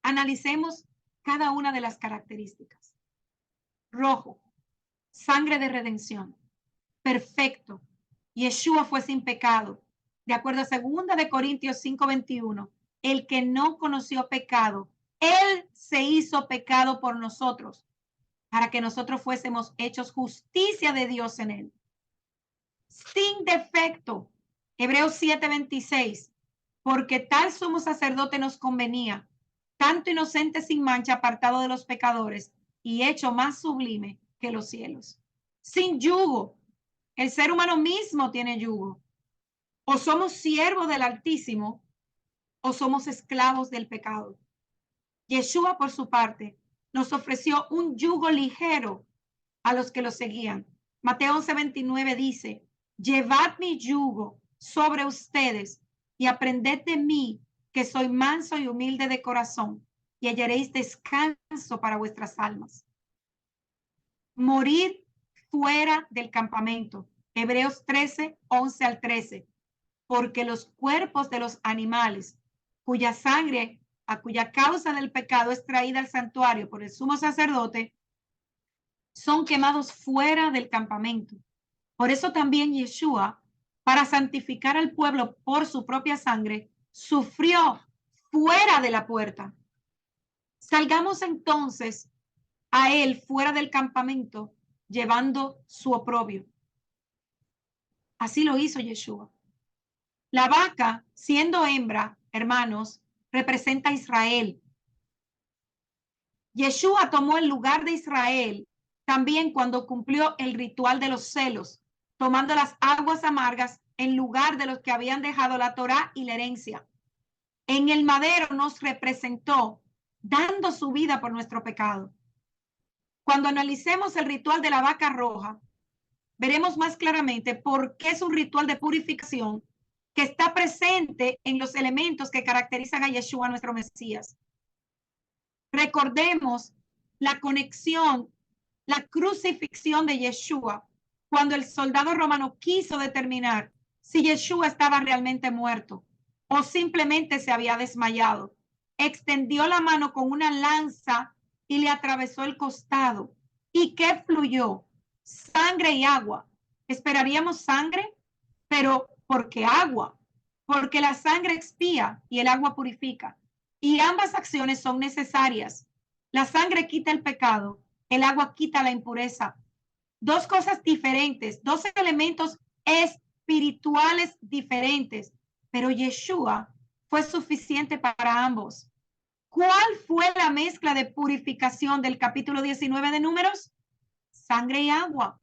Analicemos cada una de las características. Rojo, sangre de redención, perfecto. Yeshua fue sin pecado. De acuerdo a 2 de Corintios 5:21, el que no conoció pecado, él se hizo pecado por nosotros, para que nosotros fuésemos hechos justicia de Dios en él. Sin defecto. Hebreos 7:26, porque tal sumo sacerdote nos convenía, tanto inocente sin mancha, apartado de los pecadores y hecho más sublime que los cielos. Sin yugo. El ser humano mismo tiene yugo. O somos siervos del Altísimo o somos esclavos del pecado. Yeshua, por su parte, nos ofreció un yugo ligero a los que lo seguían. Mateo 11:29 dice, llevad mi yugo sobre ustedes y aprended de mí, que soy manso y humilde de corazón, y hallaréis descanso para vuestras almas. Morir fuera del campamento. Hebreos 13:11 al 13. Porque los cuerpos de los animales, cuya sangre, a cuya causa del pecado es traída al santuario por el sumo sacerdote, son quemados fuera del campamento. Por eso también Yeshua, para santificar al pueblo por su propia sangre, sufrió fuera de la puerta. Salgamos entonces a él fuera del campamento, llevando su oprobio. Así lo hizo Yeshua. La vaca, siendo hembra, hermanos, representa a Israel. Yeshua tomó el lugar de Israel también cuando cumplió el ritual de los celos, tomando las aguas amargas en lugar de los que habían dejado la Torá y la herencia. En el madero nos representó, dando su vida por nuestro pecado. Cuando analicemos el ritual de la vaca roja, veremos más claramente por qué es un ritual de purificación que está presente en los elementos que caracterizan a Yeshua, nuestro Mesías. Recordemos la conexión, la crucifixión de Yeshua, cuando el soldado romano quiso determinar si Yeshua estaba realmente muerto o simplemente se había desmayado. Extendió la mano con una lanza y le atravesó el costado. ¿Y qué fluyó? Sangre y agua. Esperaríamos sangre, pero ¿por qué agua? Porque la sangre expía y el agua purifica. Y ambas acciones son necesarias. La sangre quita el pecado, el agua quita la impureza. Dos cosas diferentes, dos elementos espirituales diferentes, pero Yeshua fue suficiente para ambos. ¿Cuál fue la mezcla de purificación del capítulo 19 de Números? Sangre y agua.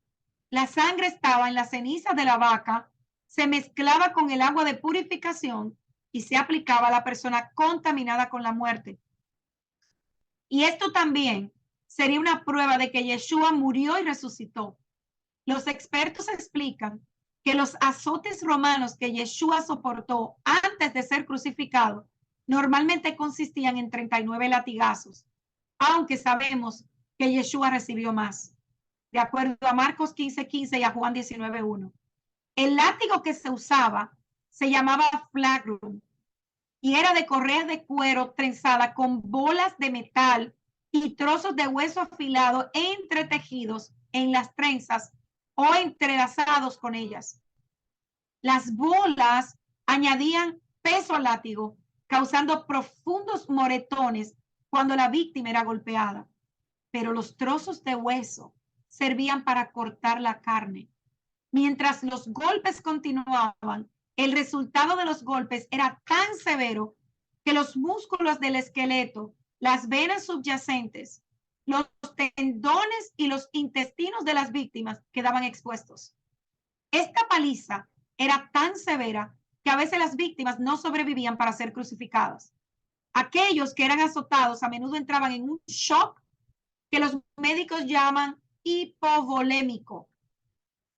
La sangre estaba en la ceniza de la vaca, se mezclaba con el agua de purificación y se aplicaba a la persona contaminada con la muerte. Y esto también sería una prueba de que Yeshua murió y resucitó. Los expertos explican que los azotes romanos que Yeshua soportó antes de ser crucificado normalmente consistían en 39 latigazos, aunque sabemos que Yeshua recibió más, de acuerdo a Marcos 15:15 y a Juan 19:1. El látigo que se usaba se llamaba flagrum y era de correa de cuero trenzada con bolas de metal y trozos de hueso afilado entretejidos en las trenzas o entrelazados con ellas. Las bolas añadían peso al látigo, causando profundos moretones cuando la víctima era golpeada. Pero los trozos de hueso servían para cortar la carne. Mientras los golpes continuaban, el resultado de los golpes era tan severo que los músculos del esqueleto, las venas subyacentes, los tendones y los intestinos de las víctimas quedaban expuestos. Esta paliza era tan severa que a veces las víctimas no sobrevivían para ser crucificadas. Aquellos que eran azotados a menudo entraban en un shock que los médicos llaman hipovolémico,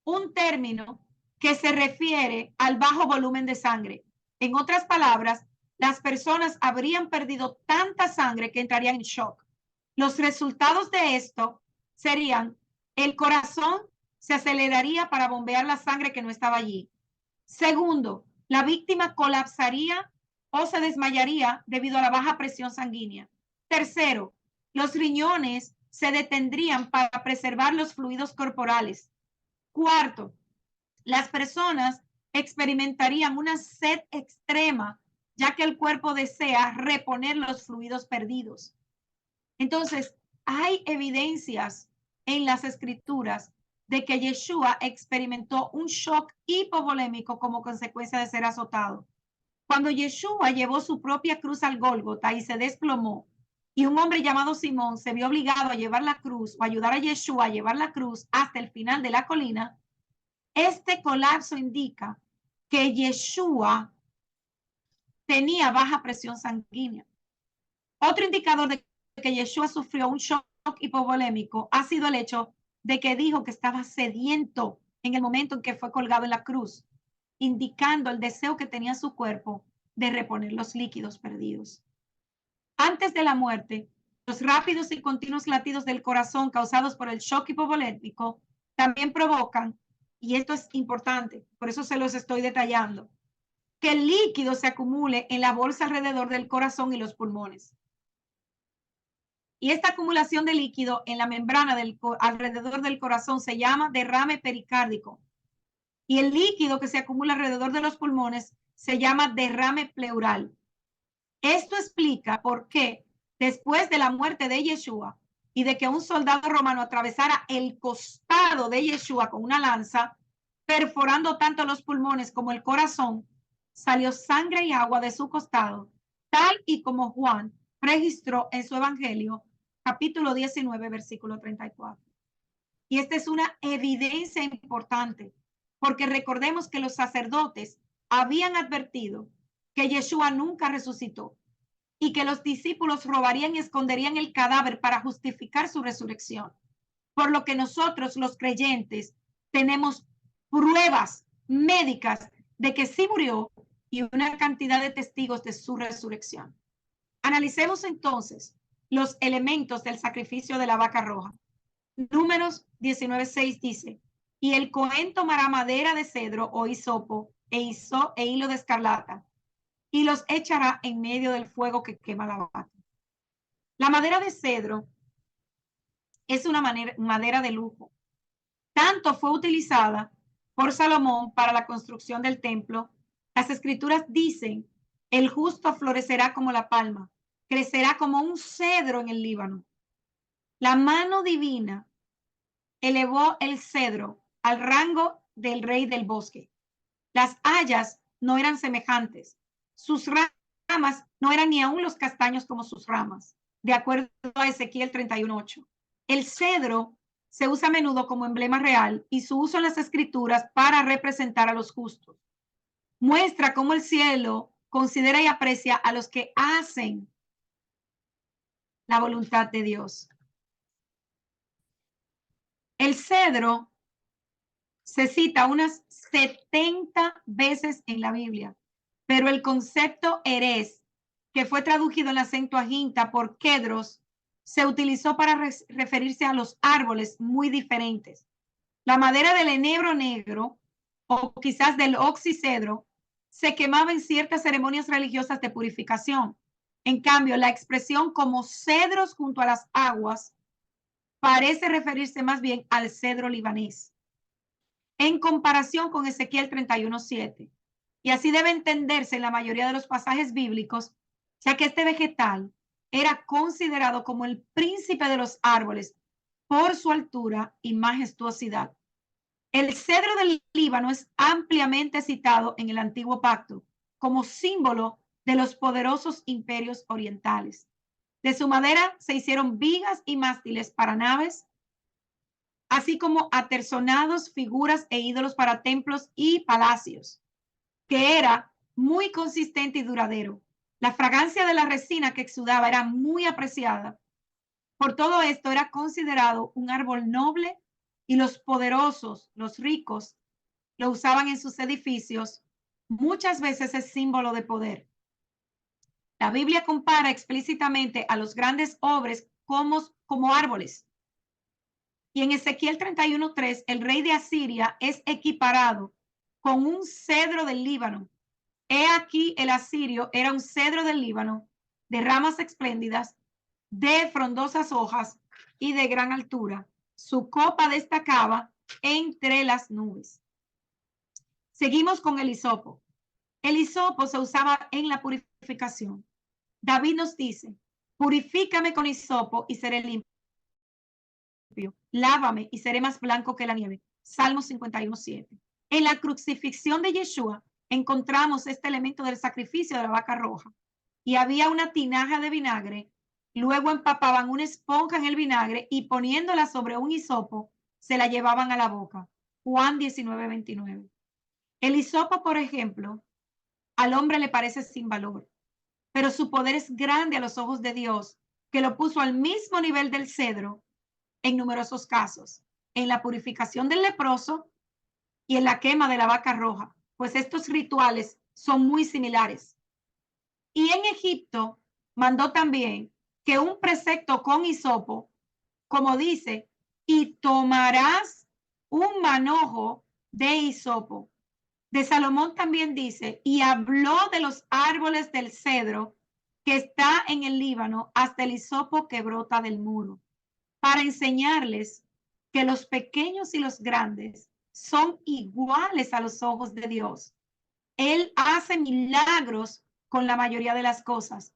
un término que se refiere al bajo volumen de sangre. En otras palabras, las personas habrían perdido tanta sangre que entrarían en shock. Los resultados de esto serían: el corazón se aceleraría para bombear la sangre que no estaba allí. Segundo, la víctima colapsaría o se desmayaría debido a la baja presión sanguínea. Tercero, los riñones se detendrían para preservar los fluidos corporales. Cuarto, las personas experimentarían una sed extrema, ya que el cuerpo desea reponer los fluidos perdidos. Entonces, hay evidencias en las escrituras de que Yeshua experimentó un shock hipovolémico como consecuencia de ser azotado. Cuando Yeshua llevó su propia cruz al Gólgota y se desplomó, y un hombre llamado Simón se vio obligado a llevar la cruz o ayudar a Yeshua a llevar la cruz hasta el final de la colina, este colapso indica que Yeshua tenía baja presión sanguínea. Otro indicador de que Yeshua sufrió un shock hipovolémico ha sido el hecho de que dijo que estaba sediento en el momento en que fue colgado en la cruz, indicando el deseo que tenía su cuerpo de reponer los líquidos perdidos. Antes de la muerte, los rápidos y continuos latidos del corazón causados por el shock hipovolémico también provocan, y esto es importante, por eso se los estoy detallando, que el líquido se acumule en la bolsa alrededor del corazón y los pulmones. Y esta acumulación de líquido en la membrana alrededor del corazón se llama derrame pericárdico. Y el líquido que se acumula alrededor de los pulmones se llama derrame pleural. Esto explica por qué después de la muerte de Yeshua y de que un soldado romano atravesara el costado de Yeshua con una lanza, perforando tanto los pulmones como el corazón, salió sangre y agua de su costado, tal y como Juan registró en su evangelio, capítulo 19, versículo 34. Y esta es una evidencia importante, porque recordemos que los sacerdotes habían advertido que Yeshua nunca resucitó y que los discípulos robarían y esconderían el cadáver para justificar su resurrección. Por lo que nosotros, los creyentes, tenemos pruebas médicas de que sí murió y una cantidad de testigos de su resurrección. Analicemos entonces los elementos del sacrificio de la vaca roja. Números 19:6 dice: y el cohen tomará madera de cedro o hisopo e hilo de escarlata y los echará en medio del fuego que quema la vaca. La madera de cedro es una madera de lujo. Tanto fue utilizada por Salomón para la construcción del templo. Las escrituras dicen: el justo florecerá como la palma, crecerá como un cedro en el Líbano. La mano divina elevó el cedro al rango del rey del bosque. Las hayas no eran semejantes. Sus ramas no eran ni aún los castaños como sus ramas, de acuerdo a Ezequiel 31:8. El cedro se usa a menudo como emblema real y su uso en las escrituras para representar a los justos. Muestra cómo el cielo considera y aprecia a los que hacen la voluntad de Dios. El cedro Se cita unas 70 veces en la Biblia, pero el concepto Erez, que fue traducido en la Septuaginta por Kedros, se utilizó para referirse a los árboles muy diferentes. La madera del enebro negro o quizás del oxicedro se quemaba en ciertas ceremonias religiosas de purificación. En cambio, la expresión como cedros junto a las aguas parece referirse más bien al cedro libanés, en comparación con Ezequiel 31:7. Y así debe entenderse en la mayoría de los pasajes bíblicos, ya que este vegetal era considerado como el príncipe de los árboles por su altura y majestuosidad. El cedro del Líbano es ampliamente citado en el Antiguo Pacto como símbolo de los poderosos imperios orientales. De su madera se hicieron vigas y mástiles para naves, así como aterzonados, figuras e ídolos para templos y palacios, que era muy consistente y duradero. La fragancia de la resina que exudaba era muy apreciada. Por todo esto era considerado un árbol noble y los poderosos, los ricos, lo usaban en sus edificios. Muchas veces es símbolo de poder. La Biblia compara explícitamente a los grandes hombres como árboles. Y en Ezequiel 31:3, el rey de Asiria es equiparado con un cedro del Líbano. He aquí el asirio era un cedro del Líbano, de ramas espléndidas, de frondosas hojas y de gran altura. Su copa destacaba entre las nubes. Seguimos con el hisopo. El hisopo se usaba en la purificación. David nos dice, purifícame con hisopo y seré limpio. Lávame y seré más blanco que la nieve. Salmo 51:7. En la crucifixión de Yeshua encontramos este elemento del sacrificio de la vaca roja. Y había una tinaja de vinagre. Luego empapaban una esponja en el vinagre y poniéndola sobre un hisopo, se la llevaban a la boca. Juan 19:29. El hisopo, por ejemplo, al hombre le parece sin valor, pero su poder es grande a los ojos de Dios, que lo puso al mismo nivel del cedro en numerosos casos, en la purificación del leproso y en la quema de la vaca roja, pues estos rituales son muy similares. Y en Egipto mandó también que un precepto con hisopo, como dice, y tomarás un manojo de hisopo. De Salomón también dice, y habló de los árboles del cedro que está en el Líbano hasta el hisopo que brota del muro, para enseñarles que los pequeños y los grandes son iguales a los ojos de Dios. Él hace milagros con la mayoría de las cosas,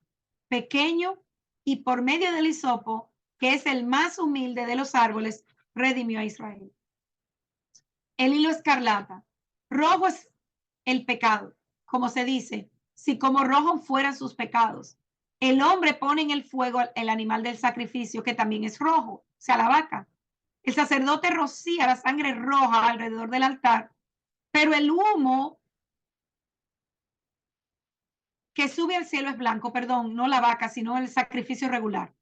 pequeño, y por medio del hisopo, que es el más humilde de los árboles, redimió a Israel. El hilo escarlata. Rojo es el pecado, como se dice, si como rojo fueran sus pecados. El hombre pone en el fuego el animal del sacrificio, que también es rojo, o sea, la vaca. El sacerdote rocía la sangre roja alrededor del altar, pero el humo que sube al cielo es blanco, perdón, no la vaca, sino el sacrificio regular.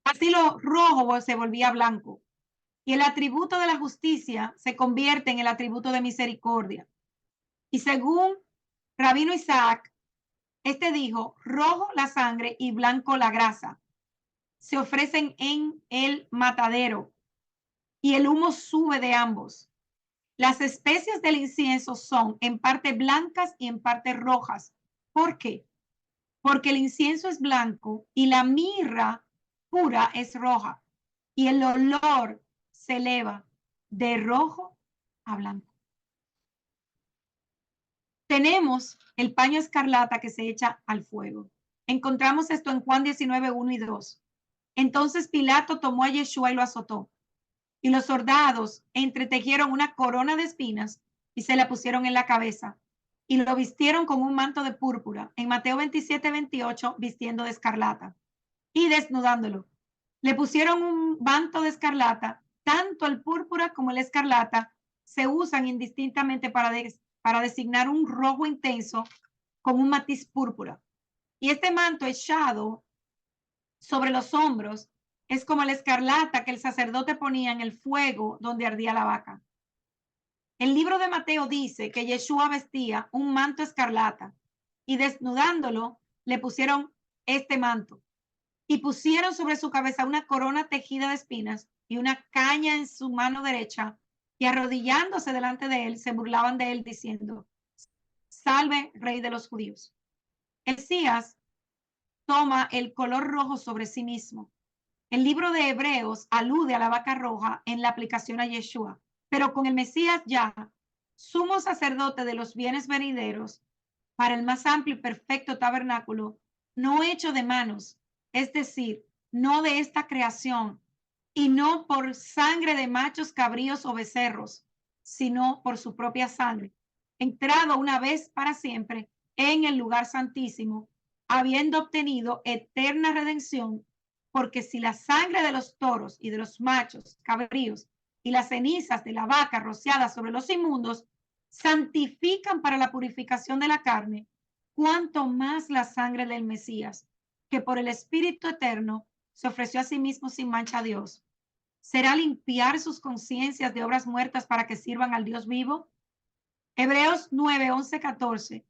Así lo rojo se volvía blanco. Y el atributo de la justicia se convierte en el atributo de misericordia. Y según Rabino Isaac, este dijo, rojo la sangre y blanco la grasa. Se ofrecen en el matadero y el humo sube de ambos. Las especies del incienso son en parte blancas y en parte rojas. ¿Por qué? Porque el incienso es blanco y la mirra pura es roja y el olor se eleva de rojo a blanco. Tenemos el paño escarlata que se echa al fuego. Encontramos esto en Juan 19:1 y 2. Entonces Pilato tomó a Yeshua y lo azotó. Y los soldados entretejieron una corona de espinas y se la pusieron en la cabeza. Y lo vistieron con un manto de púrpura. En Mateo 27:28, vistiendo de escarlata. Y desnudándolo. Le pusieron un manto de escarlata. Tanto el púrpura como el escarlata se usan indistintamente para designar un rojo intenso con un matiz púrpura. Y este manto echado sobre los hombros es como la escarlata que el sacerdote ponía en el fuego donde ardía la vaca. El libro de Mateo dice que Yeshua vestía un manto escarlata y desnudándolo le pusieron este manto y pusieron sobre su cabeza una corona tejida de espinas y una caña en su mano derecha y arrodillándose delante de él se burlaban de él diciendo: Salve, Rey de los judíos. El Mesías toma el color rojo sobre sí mismo. El libro de Hebreos alude a la vaca roja en la aplicación a Yeshua, pero con el Mesías ya, sumo sacerdote de los bienes venideros, para el más amplio y perfecto tabernáculo, no hecho de manos, es decir, no de esta creación, y no por sangre de machos, cabríos o becerros, sino por su propia sangre, entrado una vez para siempre en el lugar santísimo, habiendo obtenido eterna redención, porque si la sangre de los toros y de los machos, cabríos, y las cenizas de la vaca rociadas sobre los inmundos santifican para la purificación de la carne, cuanto más la sangre del Mesías, que por el Espíritu eterno se ofreció a sí mismo sin mancha a Dios, será limpiar sus conciencias de obras muertas para que sirvan al Dios vivo. Hebreos 9, 11, 14.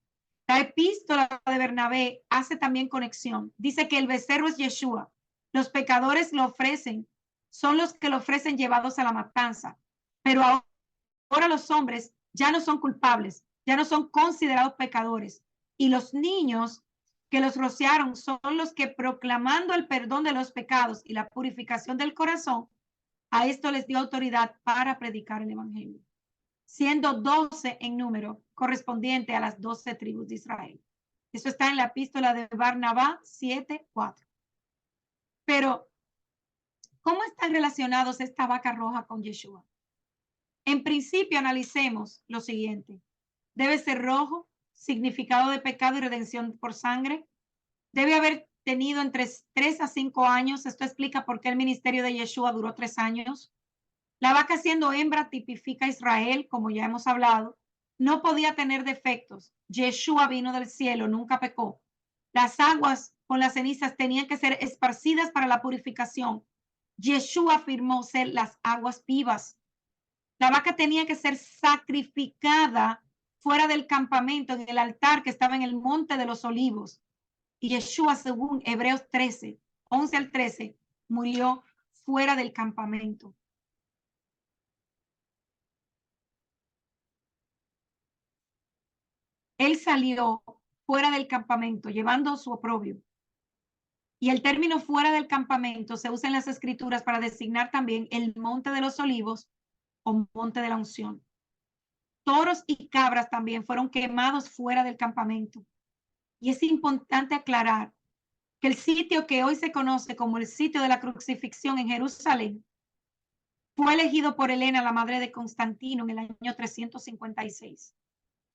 La epístola de Bernabé hace también conexión. Dice que el becerro es Yeshua. Los pecadores lo ofrecen, son los que lo ofrecen llevados a la matanza. Pero ahora los hombres ya no son culpables, ya no son considerados pecadores. Y los niños que los rociaron son los que, proclamando el perdón de los pecados y la purificación del corazón, a esto les dio autoridad para predicar el evangelio, siendo 12 en número, correspondiente a las 12 tribus de Israel. Eso está en la epístola de Barnabá 7:4. Pero, ¿cómo están relacionados esta vaca roja con Yeshua? En principio, analicemos lo siguiente. Debe ser rojo, significado de pecado y redención por sangre. Debe haber tenido entre 3 a 5 años. Esto explica por qué el ministerio de Yeshua duró 3 años. La vaca siendo hembra tipifica a Israel, como ya hemos hablado. No podía tener defectos. Yeshua vino del cielo, nunca pecó. Las aguas con las cenizas tenían que ser esparcidas para la purificación. Yeshua afirmó ser las aguas vivas. La vaca tenía que ser sacrificada fuera del campamento, en el altar que estaba en el monte de los olivos. Y Yeshua, según Hebreos 13, 11 al 13, murió fuera del campamento. Él salió fuera del campamento llevando su oprobio. Y el término fuera del campamento se usa en las escrituras para designar también el monte de los olivos o monte de la unción. Toros y cabras también fueron quemados fuera del campamento. Y es importante aclarar que el sitio que hoy se conoce como el sitio de la crucifixión en Jerusalén fue elegido por Helena, la madre de Constantino, en el año 356.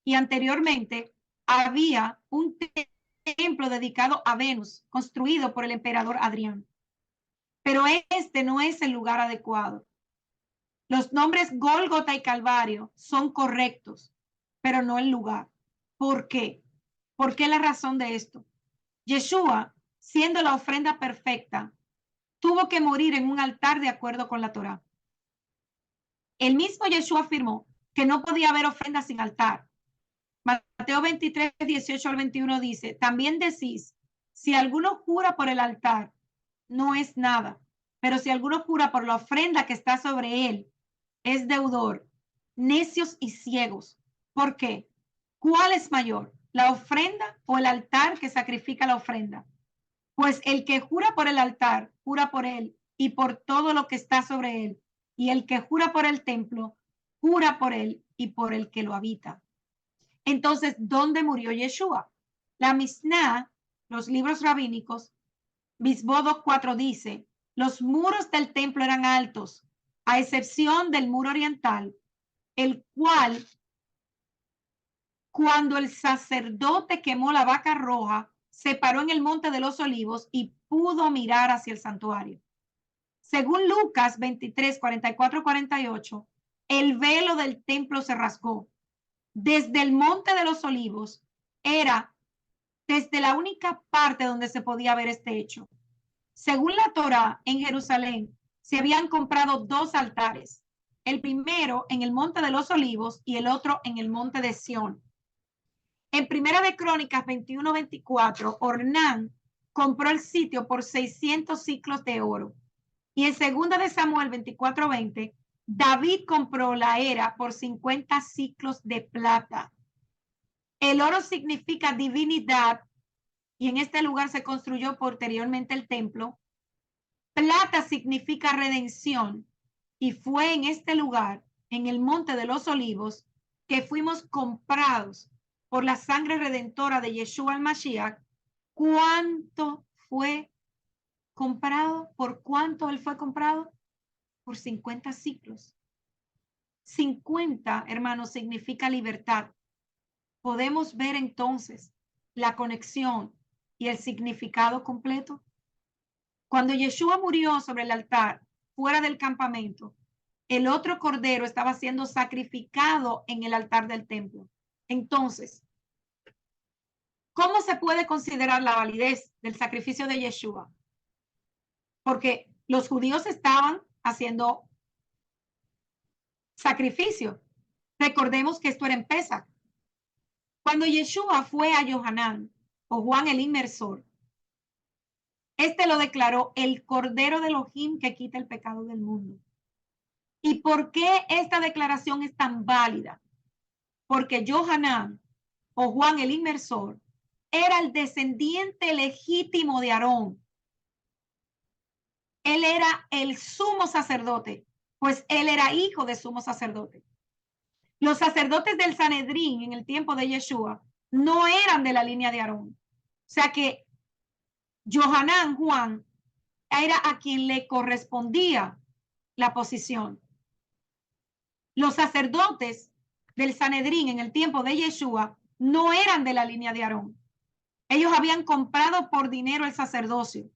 Y anteriormente había un templo dedicado a Venus, construido por el emperador Adrián. Pero este no es el lugar adecuado. Los nombres Gólgota y Calvario son correctos, pero no el lugar. ¿Por qué? ¿Por qué la razón de esto? Yeshua, siendo la ofrenda perfecta, tuvo que morir en un altar de acuerdo con la Torá. El mismo Yeshua afirmó que no podía haber ofrenda sin altar. Mateo 23, 18 al 21 dice: también decís, si alguno jura por el altar, no es nada, pero si alguno jura por la ofrenda que está sobre él, es deudor. Necios y ciegos. ¿Por qué? ¿Cuál es mayor, la ofrenda o el altar que sacrifica la ofrenda? Pues el que jura por el altar, jura por él y por todo lo que está sobre él. Y el que jura por el templo, jura por él y por el que lo habita. Entonces, ¿dónde murió Yeshua? La Mishnah, los libros rabínicos, Misbó 2:4 dice: los muros del templo eran altos, a excepción del muro oriental, el cual, cuando el sacerdote quemó la vaca roja, se paró en el monte de los olivos y pudo mirar hacia el santuario. Según Lucas 23, 44, 48, el velo del templo se rasgó. Desde el monte de los olivos era desde la única parte donde se podía ver este hecho. Según la Torá, en Jerusalén se habían comprado 2 altares. el primero en el Monte de los Olivos y el otro en el Monte de Sión. En Primera de Crónicas 21-24, Ornán compró el sitio por 600 siclos de oro. Y en Segunda de Samuel 24-20, David compró la era por 50 siclos de plata. El oro significa divinidad y en este lugar se construyó posteriormente el templo. Plata significa redención y fue en este lugar, en el Monte de los Olivos, que fuimos comprados por la sangre redentora de Yeshua el Mashiach. ¿Cuánto fue comprado? ¿Por cuánto él fue comprado? Por 50 ciclos. 50, hermanos, significa libertad. Podemos ver entonces la conexión y el significado completo. Cuando Yeshua murió sobre el altar, fuera del campamento, el otro cordero estaba siendo sacrificado en el altar del templo. Entonces, ¿cómo se puede considerar la validez del sacrificio de Yeshua? Porque los judíos estaban haciendo sacrificio. Recordemos que esto era en Pesach. Cuando Yeshua fue a Yohanan o Juan el Inmersor, este lo declaró el Cordero de Elohim que quita el pecado del mundo. ¿Y por qué esta declaración es tan válida? Porque Yohanan o Juan el Inmersor era el descendiente legítimo de Aarón. Él era el sumo sacerdote, pues él era hijo de sumo sacerdote. Los sacerdotes del Sanedrín en el tiempo de Yeshua no eran de la línea de Aarón. O sea que Yohanan, Juan, era a quien le correspondía la posición. Los sacerdotes del Sanedrín en el tiempo de Yeshua no eran de la línea de Aarón. Ellos habían comprado por dinero el sacerdocio.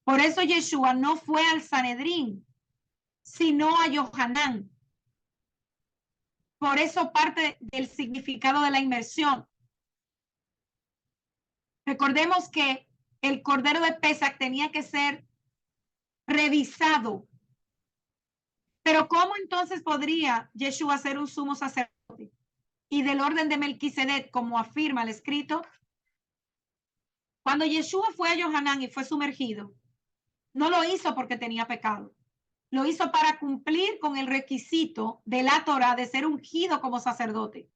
Por eso Yeshua no fue al Sanedrín, sino a Yohanan. Por eso parte del significado de la inmersión. Recordemos que el cordero de Pesach tenía que ser revisado. Pero ¿cómo entonces podría Yeshua ser un sumo sacerdote? Y del orden de Melquisedec, como afirma el escrito, cuando Yeshua fue a Yohanan y fue sumergido, no lo hizo porque tenía pecado. Lo hizo para cumplir con el requisito de la Torá de ser ungido como sacerdote.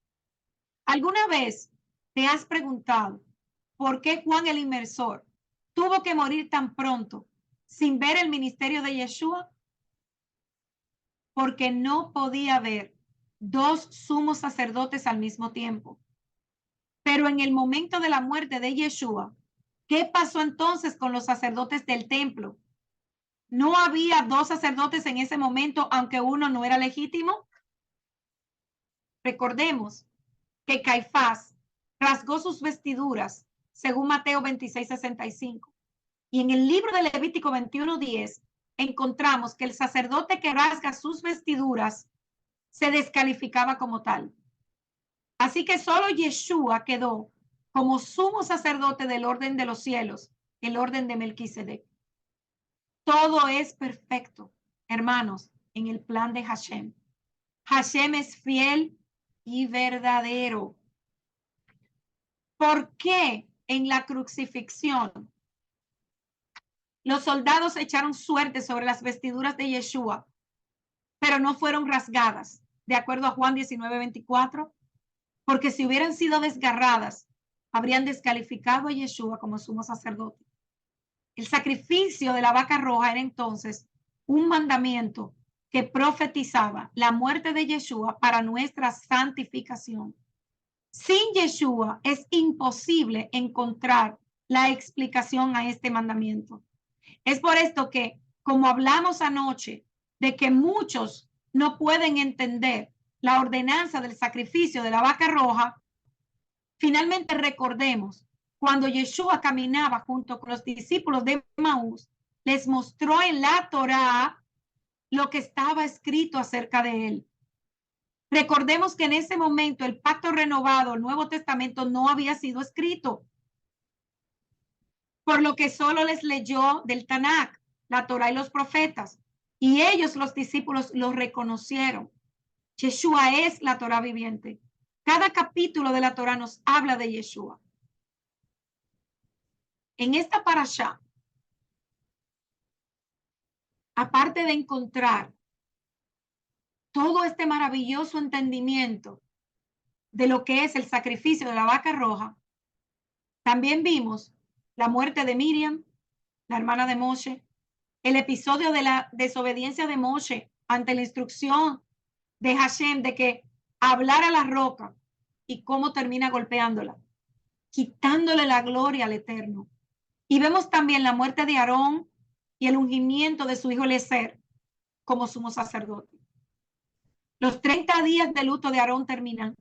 ¿Alguna vez te has preguntado por qué Juan el Inmersor tuvo que morir tan pronto sin ver el ministerio de Yeshua? Porque no podía haber dos sumos sacerdotes al mismo tiempo. Pero en el momento de la muerte de Yeshua, ¿qué pasó entonces con los sacerdotes del templo? ¿No había dos sacerdotes en ese momento, aunque uno no era legítimo? Recordemos que Caifás rasgó sus vestiduras, según Mateo 26:65. Y en el libro de Levítico 21:10 encontramos que el sacerdote que rasga sus vestiduras se descalificaba como tal. Así que solo Yeshua quedó como sumo sacerdote del orden de los cielos, el orden de Melquisedec. Todo es perfecto, hermanos, en el plan de Hashem. Hashem es fiel y verdadero. ¿Por qué en la crucifixión los soldados echaron suerte sobre las vestiduras de Yeshua, pero no fueron rasgadas, de acuerdo a Juan 19:24? Porque si hubieran sido desgarradas, habrían descalificado a Yeshua como sumo sacerdote. El sacrificio de la vaca roja era entonces un mandamiento que profetizaba la muerte de Yeshua para nuestra santificación. Sin Yeshua es imposible encontrar la explicación a este mandamiento. Es por esto que, como hablamos anoche, de que muchos no pueden entender la ordenanza del sacrificio de la vaca roja, finalmente recordemos cuando Yeshua caminaba junto con los discípulos de Maús, les mostró en la Torá lo que estaba escrito acerca de él. Recordemos que en ese momento el pacto renovado, el Nuevo Testamento, no había sido escrito, por lo que solo les leyó del Tanakh, la Torá y los profetas. Y ellos, los discípulos, lo reconocieron. Yeshua es la Torá viviente. Cada capítulo de la Torá nos habla de Yeshua. En esta parashá, aparte de encontrar todo este maravilloso entendimiento de lo que es el sacrificio de la vaca roja, también vimos la muerte de Miriam, la hermana de Moshe, el episodio de la desobediencia de Moshe ante la instrucción de Hashem de que hablara a la roca y cómo termina golpeándola, quitándole la gloria al Eterno. Y vemos también la muerte de Aarón y el ungimiento de su hijo Eliezer como sumo sacerdote. Los 30 días de luto de Aarón terminan,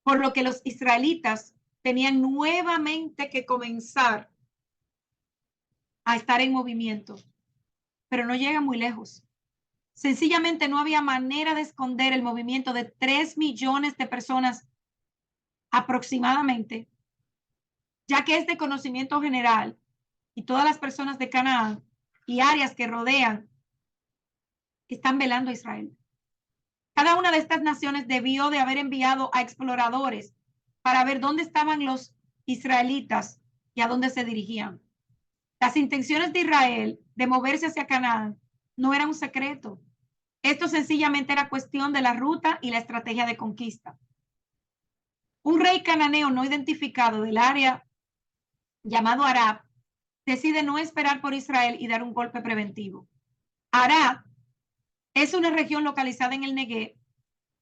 por lo que los israelitas tenían nuevamente que comenzar a estar en movimiento, pero no llega muy lejos. Sencillamente no había manera de esconder el movimiento de 3 millones de personas aproximadamente, ya que es de conocimiento general y todas las personas de Canaán y áreas que rodean están velando a Israel. Cada una de estas naciones debió de haber enviado a exploradores para ver dónde estaban los israelitas y a dónde se dirigían. Las intenciones de Israel de moverse hacia Canaán no eran un secreto. Esto sencillamente era cuestión de la ruta y la estrategia de conquista. Un rey cananeo no identificado del área llamado Arad decide no esperar por Israel y dar un golpe preventivo. Arad es una región localizada en el Negev.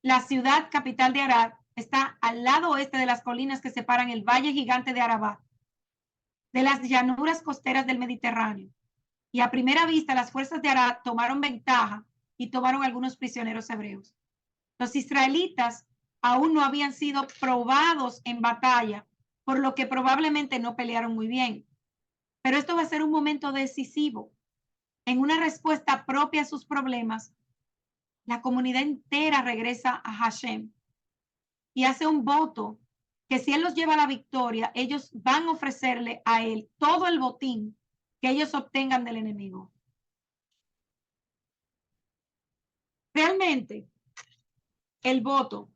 La ciudad capital de Arad está al lado oeste de las colinas que separan el valle gigante de Arabá de las llanuras costeras del Mediterráneo. Y a primera vista las fuerzas de Arad tomaron ventaja y tomaron algunos prisioneros hebreos. Los israelitas aún no habían sido probados en batalla, por lo que probablemente no pelearon muy bien. Pero esto va a ser un momento decisivo. En una respuesta propia a sus problemas, la comunidad entera regresa a Hashem y hace un voto que si él los lleva a la victoria, ellos van a ofrecerle a él todo el botín que ellos obtengan del enemigo. Realmente, el voto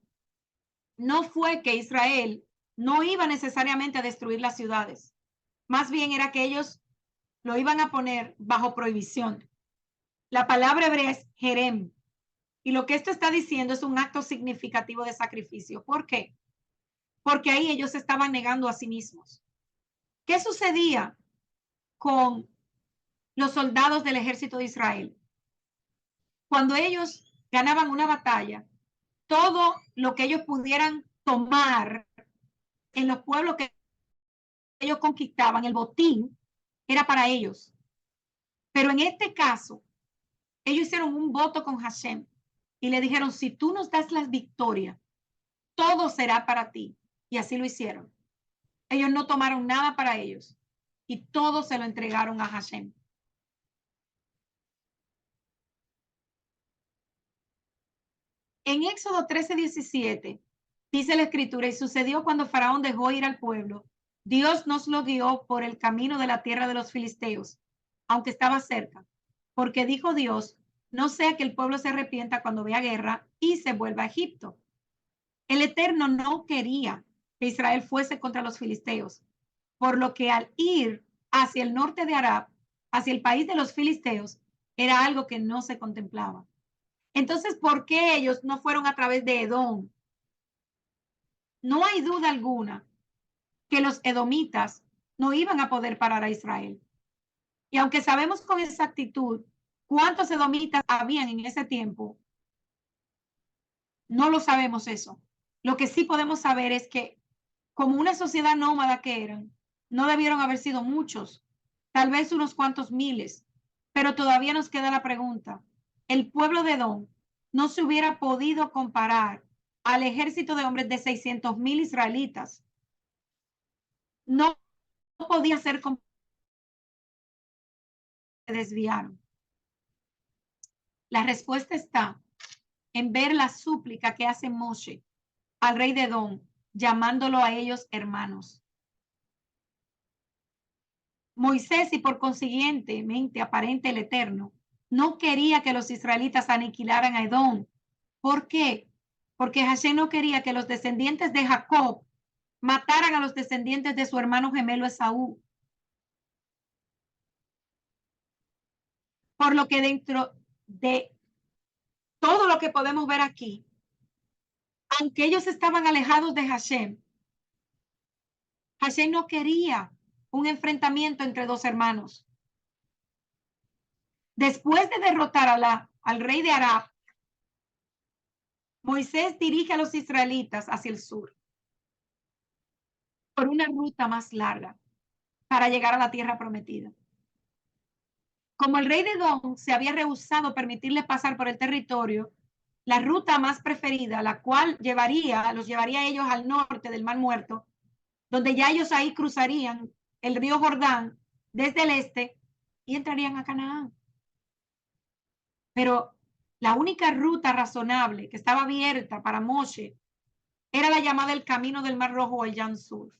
no fue que Israel no iba necesariamente a destruir las ciudades. Más bien era que ellos lo iban a poner bajo prohibición. La palabra hebrea es jerem. Y lo que esto está diciendo es un acto significativo de sacrificio. ¿Por qué? Porque ahí ellos estaban negando a sí mismos. ¿Qué sucedía con los soldados del ejército de Israel? Cuando ellos ganaban una batalla, todo lo que ellos pudieran tomar en los pueblos que ellos conquistaban, el botín, era para ellos. Pero en este caso, ellos hicieron un voto con Hashem y le dijeron, si tú nos das la victoria, todo será para ti. Y así lo hicieron. Ellos no tomaron nada para ellos y todo se lo entregaron a Hashem. En Éxodo 13:17 dice la escritura, y sucedió cuando Faraón dejó ir al pueblo, Dios nos lo guió por el camino de la tierra de los filisteos, aunque estaba cerca, porque dijo Dios, no sea que el pueblo se arrepienta cuando vea guerra y se vuelva a Egipto. El Eterno no quería que Israel fuese contra los filisteos, por lo que al ir hacia el norte de Arab, hacia el país de los filisteos, era algo que no se contemplaba. Entonces, ¿por qué ellos no fueron a través de Edom? No hay duda alguna que los edomitas no iban a poder parar a Israel. Y aunque sabemos con exactitud cuántos edomitas habían en ese tiempo, no lo sabemos eso. Lo que sí podemos saber es que como una sociedad nómada que eran, no debieron haber sido muchos, tal vez unos cuantos miles, pero todavía nos queda la pregunta, ¿el pueblo de Edom no se hubiera podido comparar al ejército de hombres de 600,000 israelitas? No podía ser como se desviaron. La respuesta está en ver la súplica que hace Moshe al rey de Edom, llamándolo a ellos hermanos. Moisés y por consiguiente aparente el Eterno, no quería que los israelitas aniquilaran a Edom. ¿Por qué? Porque Hashem no quería que los descendientes de Jacob mataran a los descendientes de su hermano gemelo Esaú. Por lo que dentro de todo lo que podemos ver aquí, aunque ellos estaban alejados de Hashem, Hashem no quería un enfrentamiento entre dos hermanos. Después de derrotar al rey de Arab, Moisés dirige a los israelitas hacia el sur por una ruta más larga para llegar a la tierra prometida. Como el rey de Edom se había rehusado permitirle pasar por el territorio, la ruta más preferida, la cual los llevaría a ellos al norte del Mar Muerto, donde ya ellos ahí cruzarían el río Jordán desde el este y entrarían a Canaán. Pero la única ruta razonable que estaba abierta para Moshe era la llamada el Camino del Mar Rojo o el Yam Sur.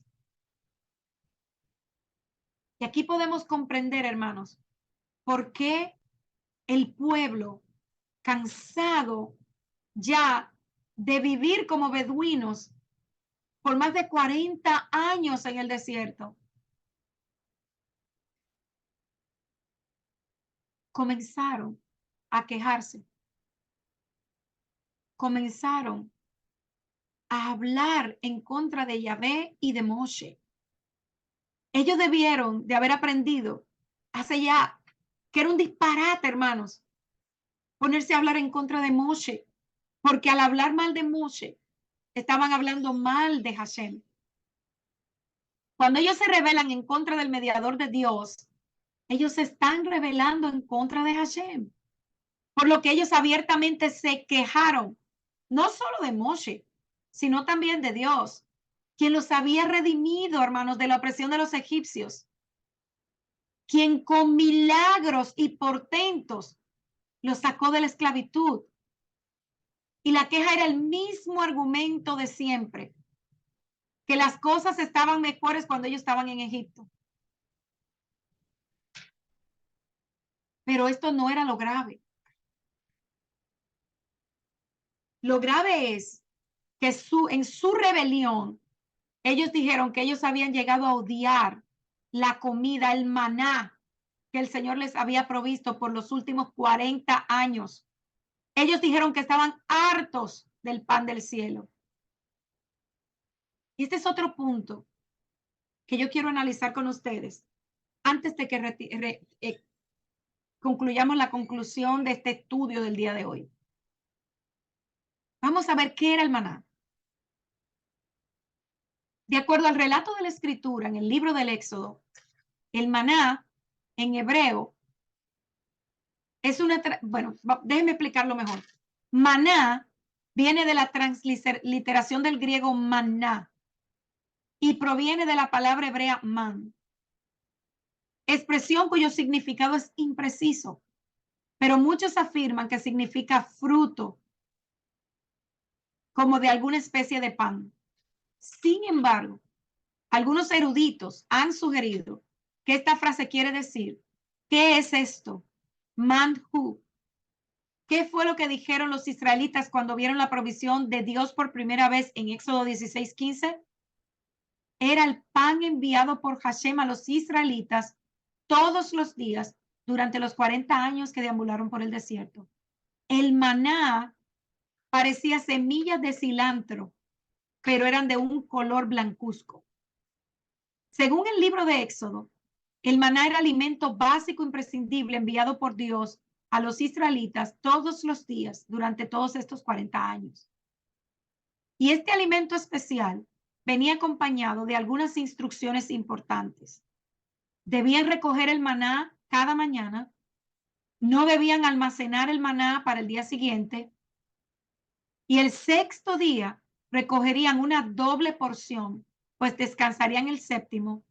Y aquí podemos comprender, hermanos, por qué el pueblo, cansado ya de vivir como beduinos por más de 40 años en el desierto, comenzaron a quejarse, comenzaron a hablar en contra de Yahvé y de Moshe. Ellos debieron de haber aprendido hace ya que era un disparate, hermanos, ponerse a hablar en contra de Moshe, porque al hablar mal de Moshe, estaban hablando mal de Hashem. Cuando ellos se rebelan en contra del mediador de Dios, ellos se están rebelando en contra de Hashem. Por lo que ellos abiertamente se quejaron, no solo de Moshe, sino también de Dios, quien los había redimido, hermanos, de la opresión de los egipcios, quien con milagros y portentos los sacó de la esclavitud. Y la queja era el mismo argumento de siempre, que las cosas estaban mejores cuando ellos estaban en Egipto. Pero esto no era lo grave. Lo grave es que en su rebelión, ellos dijeron que ellos habían llegado a odiar la comida, el maná que el Señor les había provisto por los últimos 40 años. Ellos dijeron que estaban hartos del pan del cielo. Y este es otro punto que yo quiero analizar con ustedes antes de que concluyamos la conclusión de este estudio del día de hoy. Vamos a ver qué era el maná. De acuerdo al relato de la Escritura en el libro del Éxodo, el maná en hebreo es bueno, déjenme explicarlo mejor. Maná viene de la transliteración del griego maná y proviene de la palabra hebrea man, expresión cuyo significado es impreciso, pero muchos afirman que significa fruto, como de alguna especie de pan. Sin embargo, algunos eruditos han sugerido que esta frase quiere decir, ¿qué es esto? Manhu. ¿Qué fue lo que dijeron los israelitas cuando vieron la provisión de Dios por primera vez en Éxodo 16:15? Era el pan enviado por Hashem a los israelitas todos los días durante los 40 años que deambularon por el desierto. El maná parecía semillas de cilantro, pero eran de un color blancuzco. Según el libro de Éxodo, el maná era alimento básico imprescindible enviado por Dios a los israelitas todos los días durante todos estos 40 años. Y este alimento especial venía acompañado de algunas instrucciones importantes. Debían recoger el maná cada mañana, no debían almacenar el maná para el día siguiente, y el sexto día recogerían una doble porción, pues descansarían el séptimo,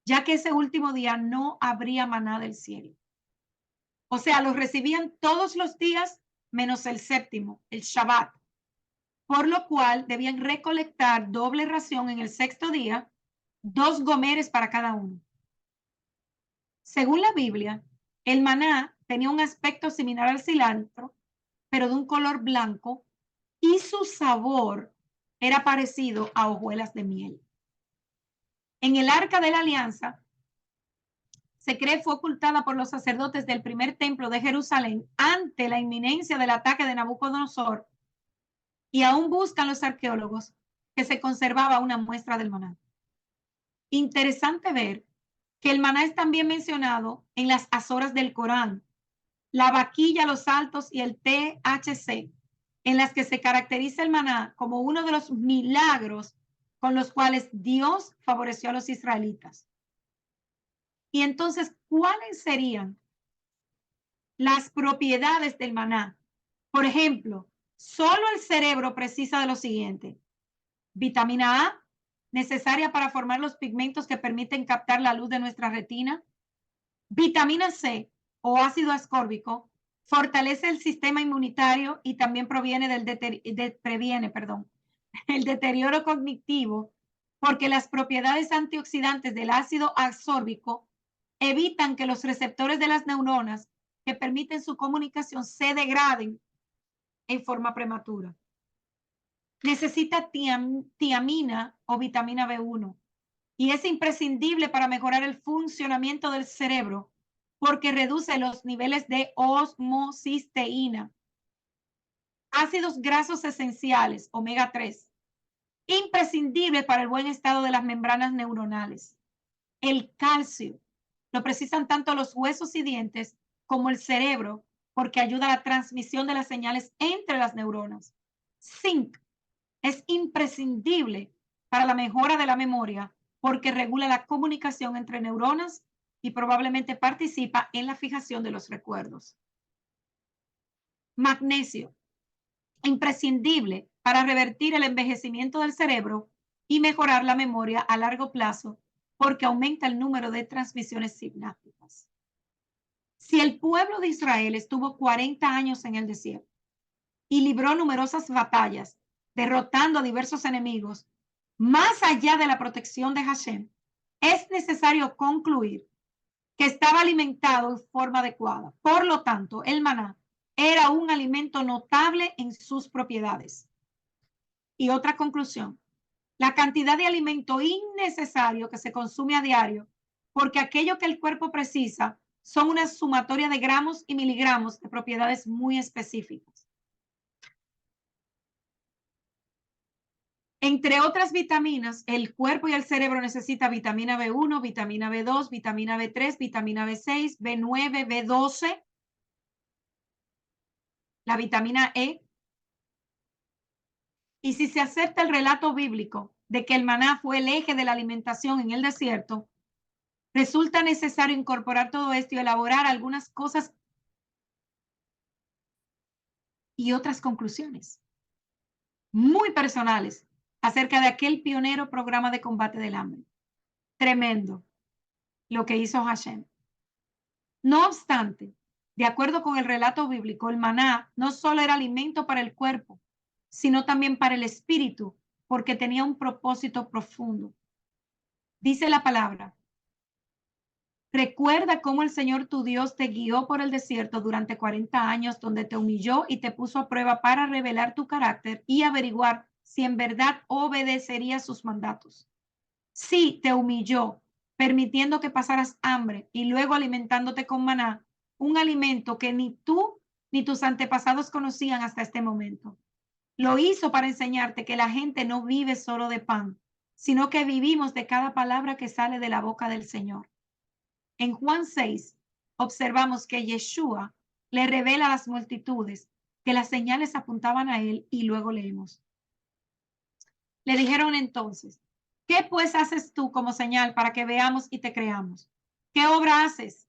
ya que ese último día no habría maná del cielo. O sea, los recibían todos los días menos el séptimo, el Shabbat, por lo cual debían recolectar doble ración en el sexto día, 2 gomeres para cada uno. Según la Biblia, el maná tenía un aspecto similar al cilantro, pero de un color blanco, y su sabor era parecido a hojuelas de miel. En el Arca de la Alianza, se cree fue ocultada por los sacerdotes del primer templo de Jerusalén ante la inminencia del ataque de Nabucodonosor, y aún buscan los arqueólogos que se conservaba una muestra del maná. Interesante ver que el maná es también mencionado en las azoras del Corán, la vaquilla, los saltos y el THC, en las que se caracteriza el maná como uno de los milagros con los cuales Dios favoreció a los israelitas. Y entonces, ¿cuáles serían las propiedades del maná? Por ejemplo, solo el cerebro precisa de lo siguiente: vitamina A, necesaria para formar los pigmentos que permiten captar la luz de nuestra retina. Vitamina C o ácido ascórbico fortalece el sistema inmunitario y también previene el deterioro cognitivo, porque las propiedades antioxidantes del ácido ascórbico evitan que los receptores de las neuronas que permiten su comunicación se degraden en forma prematura. Necesita tiamina o vitamina B1 y es imprescindible para mejorar el funcionamiento del cerebro porque reduce los niveles de homocisteína. Ácidos grasos esenciales, omega 3, imprescindible para el buen estado de las membranas neuronales. El calcio lo precisan tanto los huesos y dientes como el cerebro porque ayuda a la transmisión de las señales entre las neuronas. Zinc es imprescindible para la mejora de la memoria porque regula la comunicación entre neuronas y probablemente participa en la fijación de los recuerdos. Magnesio, imprescindible para revertir el envejecimiento del cerebro y mejorar la memoria a largo plazo porque aumenta el número de transmisiones sinápticas. Si el pueblo de Israel estuvo 40 años en el desierto y libró numerosas batallas, derrotando a diversos enemigos, más allá de la protección de Hashem, es necesario concluir que estaba alimentado en forma adecuada. Por lo tanto, el maná era un alimento notable en sus propiedades. Y otra conclusión: la cantidad de alimento innecesario que se consume a diario, porque aquello que el cuerpo precisa son una sumatoria de gramos y miligramos de propiedades muy específicas. Entre otras vitaminas, el cuerpo y el cerebro necesitan vitamina B1, vitamina B2, vitamina B3, vitamina B6, B9, B12, la vitamina E. Y si se acepta el relato bíblico de que el maná fue el eje de la alimentación en el desierto, resulta necesario incorporar todo esto y elaborar algunas cosas y otras conclusiones muy personales acerca de aquel pionero programa de combate del hambre. Tremendo lo que hizo Hashem. No obstante, de acuerdo con el relato bíblico, el maná no solo era alimento para el cuerpo, sino también para el espíritu, porque tenía un propósito profundo. Dice la palabra: recuerda cómo el Señor tu Dios te guió por el desierto durante 40 años, donde te humilló y te puso a prueba para revelar tu carácter y averiguar si en verdad obedecerías sus mandatos. Sí, te humilló, permitiendo que pasaras hambre y luego alimentándote con maná, un alimento que ni tú ni tus antepasados conocían hasta este momento. Lo hizo para enseñarte que la gente no vive solo de pan, sino que vivimos de cada palabra que sale de la boca del Señor. En Juan 6 observamos que Yeshua le revela a las multitudes que las señales apuntaban a él y luego leemos. Le dijeron entonces: ¿qué pues haces tú como señal para que veamos y te creamos? ¿Qué obra haces?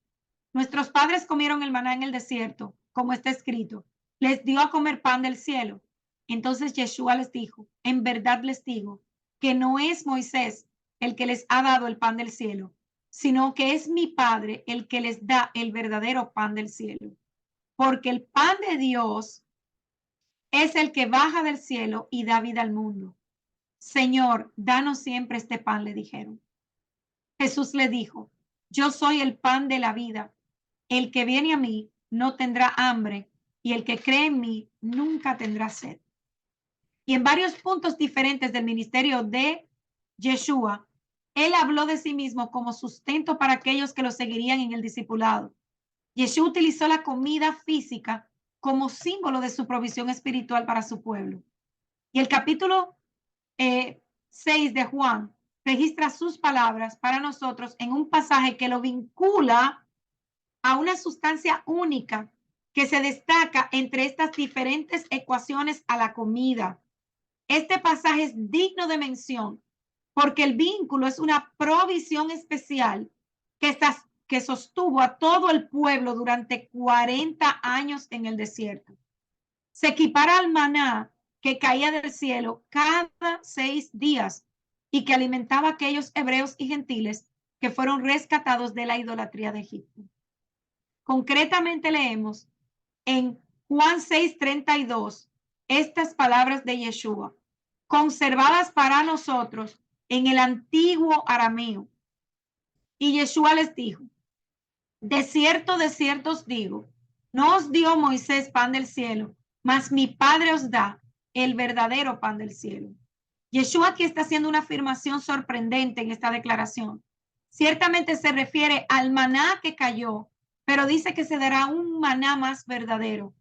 Nuestros padres comieron el maná en el desierto, como está escrito. Les dio a comer pan del cielo. Entonces Yeshua les dijo: en verdad les digo que no es Moisés el que les ha dado el pan del cielo, sino que es mi Padre el que les da el verdadero pan del cielo. Porque el pan de Dios es el que baja del cielo y da vida al mundo. Señor, danos siempre este pan, le dijeron. Jesús le dijo: yo soy el pan de la vida. El que viene a mí no tendrá hambre, y el que cree en mí nunca tendrá sed. Y en varios puntos diferentes del ministerio de Yeshua, él habló de sí mismo como sustento para aquellos que lo seguirían en el discipulado. Yeshua utilizó la comida física como símbolo de su provisión espiritual para su pueblo. Y el capítulo 6 de Juan registra sus palabras para nosotros en un pasaje que lo vincula a una sustancia única que se destaca entre estas diferentes ecuaciones a la comida. Este pasaje es digno de mención porque el vínculo es una provisión especial que sostuvo a todo el pueblo durante 40 años en el desierto. Se equipara al maná que caía del cielo cada 6 días y que alimentaba a aquellos hebreos y gentiles que fueron rescatados de la idolatría de Egipto. Concretamente leemos en Juan 6:32 estas palabras de Yeshua, conservadas para nosotros en el antiguo arameo. Y Yeshua les dijo, de cierto os digo, no os dio Moisés pan del cielo, mas mi Padre os da el verdadero pan del cielo. Yeshua aquí está haciendo una afirmación sorprendente en esta declaración. Ciertamente se refiere al maná que cayó, pero dice que se dará un maná más verdadero.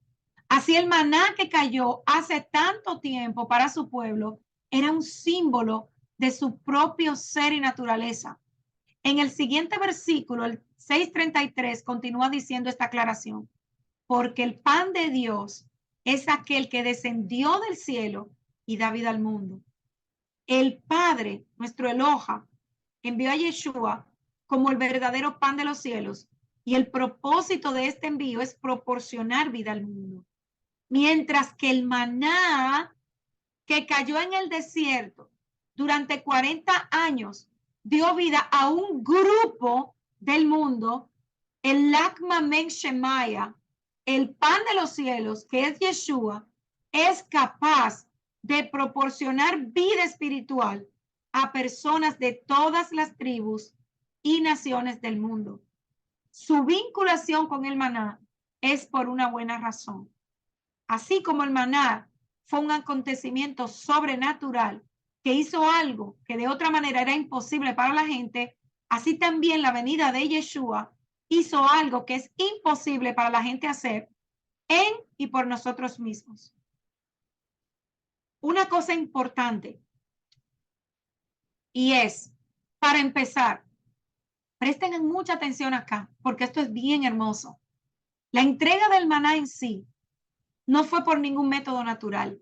Así el maná que cayó hace tanto tiempo para su pueblo era un símbolo de su propio ser y naturaleza. En el siguiente versículo, el 6:33, continúa diciendo esta aclaración. Porque el pan de Dios es aquel que descendió del cielo y da vida al mundo. El Padre, nuestro Eloha, envió a Yeshua como el verdadero pan de los cielos y el propósito de este envío es proporcionar vida al mundo. Mientras que el maná que cayó en el desierto durante 40 años dio vida a un grupo del mundo, el Lakma Men Shemaya, el pan de los cielos, que es Yeshua, es capaz de proporcionar vida espiritual a personas de todas las tribus y naciones del mundo. Su vinculación con el maná es por una buena razón. Así como el maná fue un acontecimiento sobrenatural que hizo algo que de otra manera era imposible para la gente, así también la venida de Yeshua hizo algo que es imposible para la gente hacer en y por nosotros mismos. Una cosa importante, y es, para empezar, presten mucha atención acá, porque esto es bien hermoso. La entrega del maná en sí no fue por ningún método natural.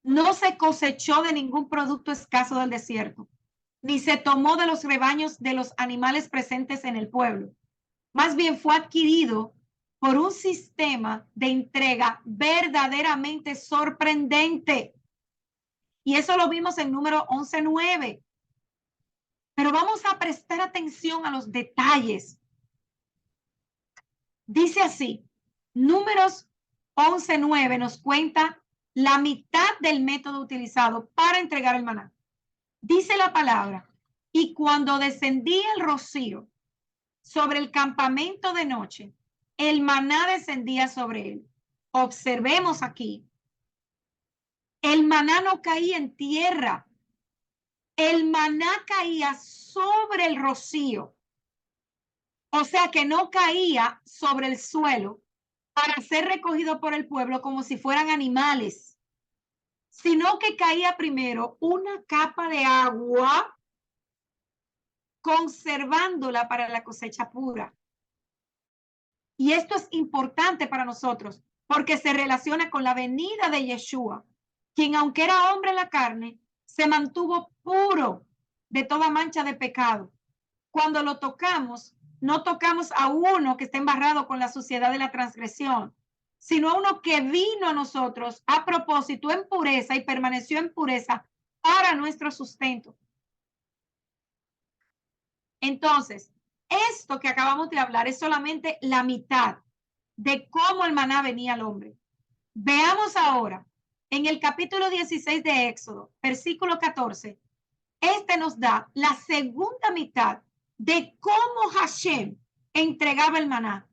No se cosechó de ningún producto escaso del desierto, ni se tomó de los rebaños de los animales presentes en el pueblo. Más bien fue adquirido por un sistema de entrega verdaderamente sorprendente. Y eso lo vimos en número 11:9. Pero vamos a prestar atención a los detalles. Dice así, números 11:9 nos cuenta la mitad del método utilizado para entregar el maná. Dice la palabra, y cuando descendía el rocío sobre el campamento de noche, el maná descendía sobre él. Observemos aquí, el maná no caía en tierra, el maná caía sobre el rocío. O sea que no caía sobre el suelo para ser recogido por el pueblo como si fueran animales, sino que caía primero una capa de agua conservándola para la cosecha pura. Y esto es importante para nosotros porque se relaciona con la venida de Yeshua, quien aunque era hombre en la carne, se mantuvo puro de toda mancha de pecado. Cuando lo tocamos, no tocamos a uno que está embarrado con la suciedad de la transgresión, sino a uno que vino a nosotros a propósito en pureza y permaneció en pureza para nuestro sustento. Entonces, esto que acabamos de hablar es solamente la mitad de cómo el maná venía al hombre. Veamos ahora en el capítulo 16 de Éxodo, versículo 14. Este nos da la segunda mitad de cómo Hashem entregaba el maná.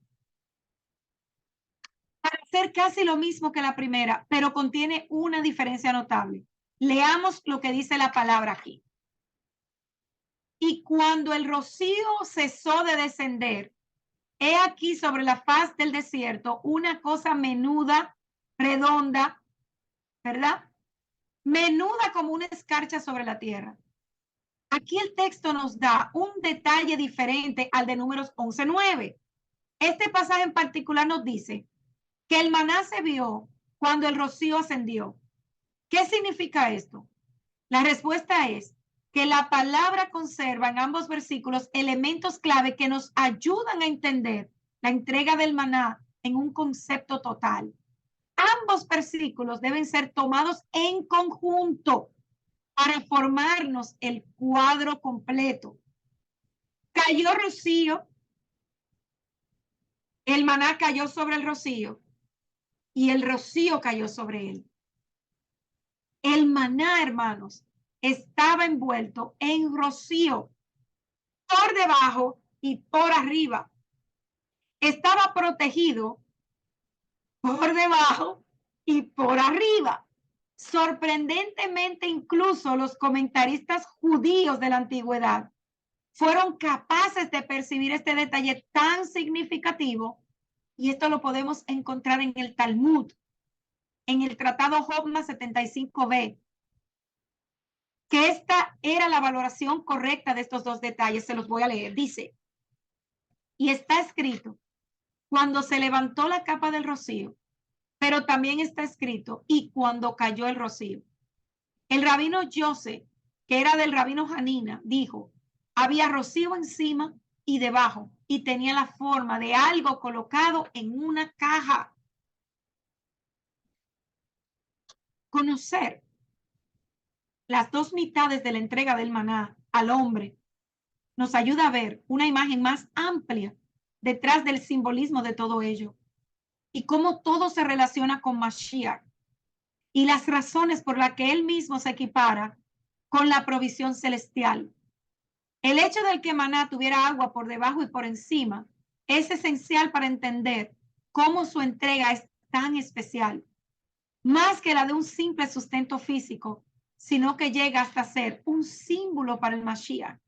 ser casi lo mismo que la primera, pero contiene una diferencia notable. Leamos lo que dice la palabra aquí. Y cuando el rocío cesó de descender, he aquí sobre la faz del desierto una cosa menuda, redonda, ¿verdad? Menuda como una escarcha sobre la tierra. Aquí el texto nos da un detalle diferente al de Números 11:9. Este pasaje en particular nos dice que el maná se vio cuando el rocío ascendió. ¿Qué significa esto? La respuesta es que la palabra conserva en ambos versículos elementos clave que nos ayudan a entender la entrega del maná en un concepto total. Ambos versículos deben ser tomados en conjunto para formarnos el cuadro completo. Cayó rocío, el maná cayó sobre el rocío y el rocío cayó sobre él. El maná, hermanos, estaba envuelto en rocío por debajo y por arriba. Estaba protegido por debajo y por arriba. Sorprendentemente, incluso los comentaristas judíos de la antigüedad fueron capaces de percibir este detalle tan significativo, y esto lo podemos encontrar en el Talmud, en el Tratado Jobma 75b, que esta era la valoración correcta de estos dos detalles. Se los voy a leer. Dice, y está escrito, cuando se levantó la capa del rocío, pero también está escrito, y cuando cayó el rocío. El rabino José, que era del rabino Hanina, dijo, había rocío encima y debajo, y tenía la forma de algo colocado en una caja. Conocer las dos mitades de la entrega del maná al hombre nos ayuda a ver una imagen más amplia detrás del simbolismo de todo ello y cómo todo se relaciona con Mashiach y las razones por las que él mismo se equipara con la provisión celestial. El hecho de que maná tuviera agua por debajo y por encima es esencial para entender cómo su entrega es tan especial, más que la de un simple sustento físico, sino que llega hasta ser un símbolo para el Mashiach.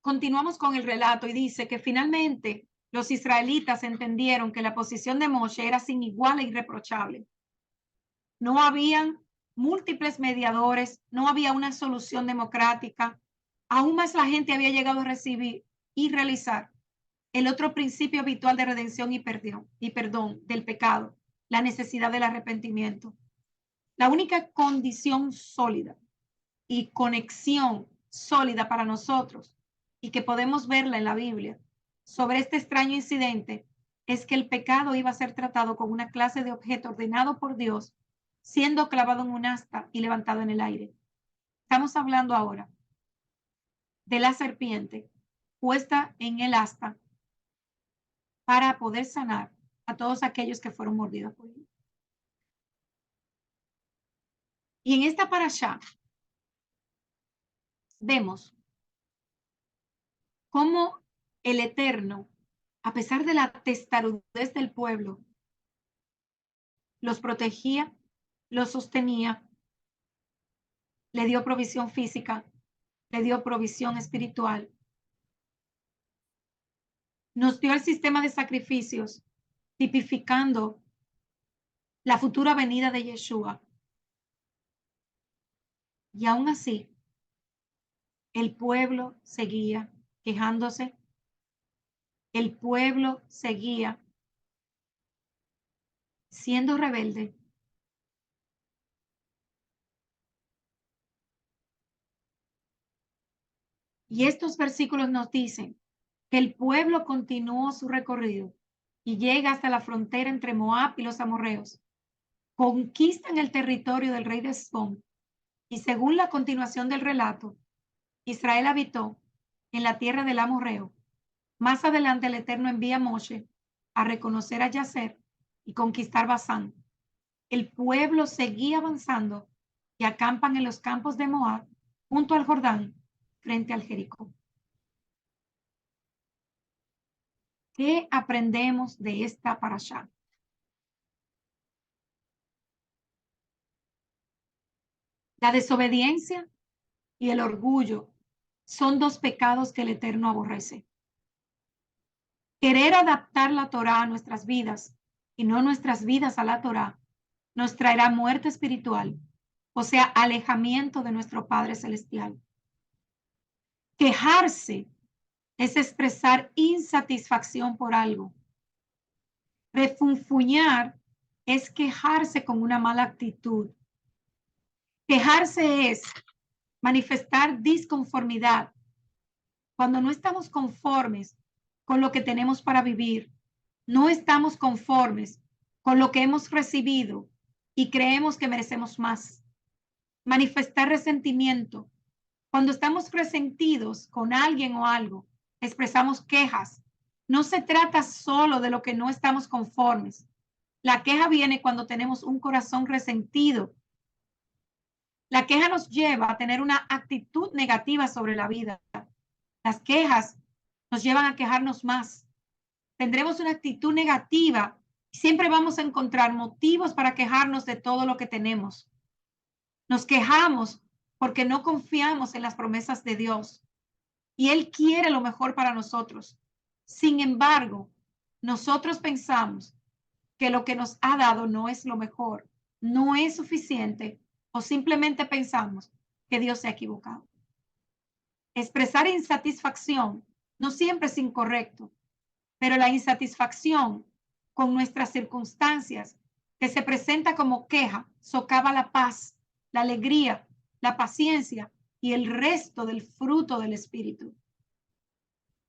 Continuamos con el relato y dice que finalmente los israelitas entendieron que la posición de Moshe era sin igual e irreprochable. No habían múltiples mediadores, no había una solución democrática. Aún más la gente había llegado a recibir y realizar el otro principio habitual de redención y perdón del pecado, la necesidad del arrepentimiento. La única condición sólida y conexión sólida para nosotros, y que podemos verla en la Biblia, sobre este extraño incidente, es que el pecado iba a ser tratado como una clase de objeto ordenado por Dios, siendo clavado en un asta y levantado en el aire. Estamos hablando ahora de la serpiente puesta en el asta para poder sanar a todos aquellos que fueron mordidos por él. Y en esta parashá vemos cómo el Eterno, a pesar de la testarudez del pueblo, los protegía, los sostenía, le dio provisión física, le dio provisión espiritual. Nos dio el sistema de sacrificios, tipificando la futura venida de Yeshua. Y aún así, el pueblo seguía quejándose, el pueblo seguía siendo rebelde. Y estos versículos nos dicen que el pueblo continuó su recorrido y llega hasta la frontera entre Moab y los amorreos. Conquistan el territorio del rey de Esbón y según la continuación del relato, Israel habitó en la tierra del amorreo. Más adelante el Eterno envía a Moshe a reconocer a Yaser y conquistar Basán. El pueblo seguía avanzando y acampan en los campos de Moab junto al Jordán frente al Jericó. ¿Qué aprendemos de esta parashá? La desobediencia y el orgullo son dos pecados que el Eterno aborrece. Querer adaptar la Torá a nuestras vidas y no nuestras vidas a la Torá nos traerá muerte espiritual, o sea, alejamiento de nuestro Padre Celestial. Quejarse es expresar insatisfacción por algo. Refunfuñar es quejarse con una mala actitud. Quejarse es manifestar disconformidad cuando no estamos conformes con lo que tenemos para vivir, no estamos conformes con lo que hemos recibido y creemos que merecemos más. Manifestar resentimiento. Cuando estamos resentidos con alguien o algo, expresamos quejas. No se trata solo de lo que no estamos conformes. La queja viene cuando tenemos un corazón resentido. La queja nos lleva a tener una actitud negativa sobre la vida. Las quejas nos llevan a quejarnos más. Tendremos una actitud negativa y siempre vamos a encontrar motivos para quejarnos de todo lo que tenemos. Nos quejamos porque no confiamos en las promesas de Dios y Él quiere lo mejor para nosotros. Sin embargo, nosotros pensamos que lo que nos ha dado no es lo mejor, no es suficiente o simplemente pensamos que Dios se ha equivocado. Expresar insatisfacción no siempre es incorrecto, pero la insatisfacción con nuestras circunstancias que se presenta como queja socava la paz, la alegría, la paciencia y el resto del fruto del Espíritu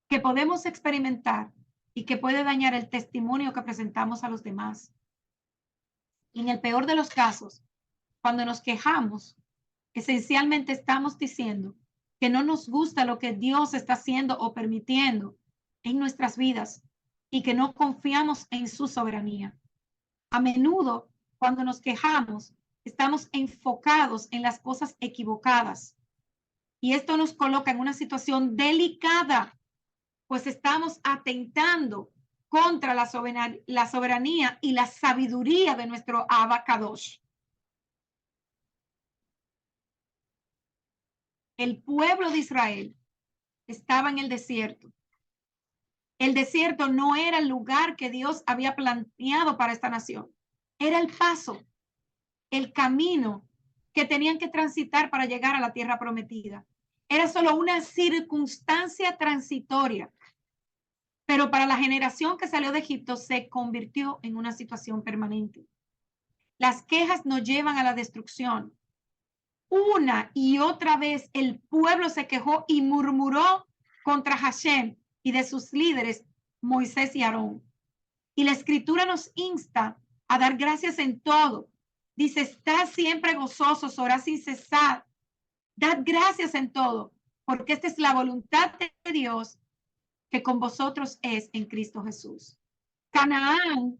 que podemos experimentar y que puede dañar el testimonio que presentamos a los demás. Y en el peor de los casos, cuando nos quejamos, esencialmente estamos diciendo que no nos gusta lo que Dios está haciendo o permitiendo en nuestras vidas y que no confiamos en su soberanía. A menudo, cuando nos quejamos, estamos enfocados en las cosas equivocadas y esto nos coloca en una situación delicada, pues estamos atentando contra la soberanía y la sabiduría de nuestro Abacadosh. El pueblo de Israel estaba en el desierto. El desierto no era el lugar que Dios había planeado para esta nación. Era el paso, el camino que tenían que transitar para llegar a la tierra prometida. Era solo una circunstancia transitoria, pero para la generación que salió de Egipto se convirtió en una situación permanente. Las quejas nos llevan a la destrucción. Una y otra vez el pueblo se quejó y murmuró contra Hashem y de sus líderes, Moisés y Aarón. Y la escritura nos insta a dar gracias en todo. Dice, estad siempre gozosos, orad sin cesar. Dad gracias en todo, porque esta es la voluntad de Dios que con vosotros es en Cristo Jesús. Canaán,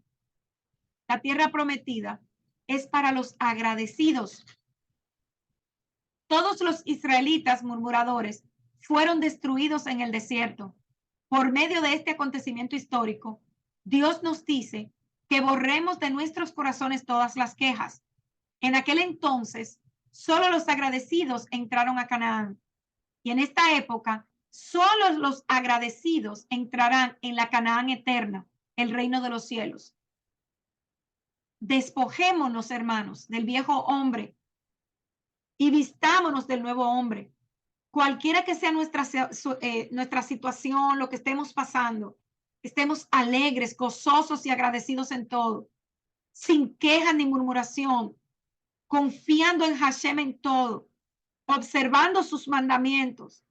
la tierra prometida, es para los agradecidos. Todos los israelitas murmuradores fueron destruidos en el desierto. Por medio de este acontecimiento histórico, Dios nos dice que borremos de nuestros corazones todas las quejas. En aquel entonces, solo los agradecidos entraron a Canaán. Y en esta época, solo los agradecidos entrarán en la Canaán eterna, el reino de los cielos. Despojémonos, hermanos, del viejo hombre y vistámonos del nuevo hombre. Cualquiera que sea nuestra situación, lo que estemos pasando, estemos alegres, gozosos y agradecidos en todo, sin queja ni murmuración, confiando en Hashem en todo, observando sus mandamientos,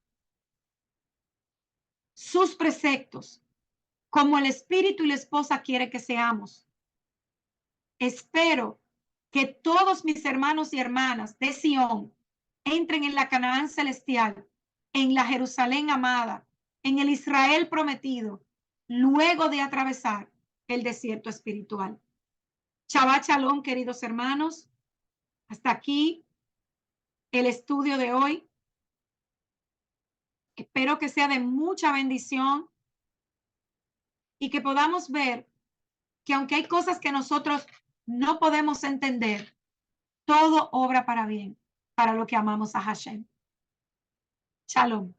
sus preceptos, como el espíritu y la esposa quiere que seamos. Espero que todos mis hermanos y hermanas de Sión entren en la Canaán celestial, en la Jerusalén amada, en el Israel prometido, luego de atravesar el desierto espiritual. Shabbat Shalom, queridos hermanos. Hasta aquí el estudio de hoy. Espero que sea de mucha bendición y que podamos ver que aunque hay cosas que nosotros no podemos entender, todo obra para bien, para lo que amamos a Hashem. Shalom.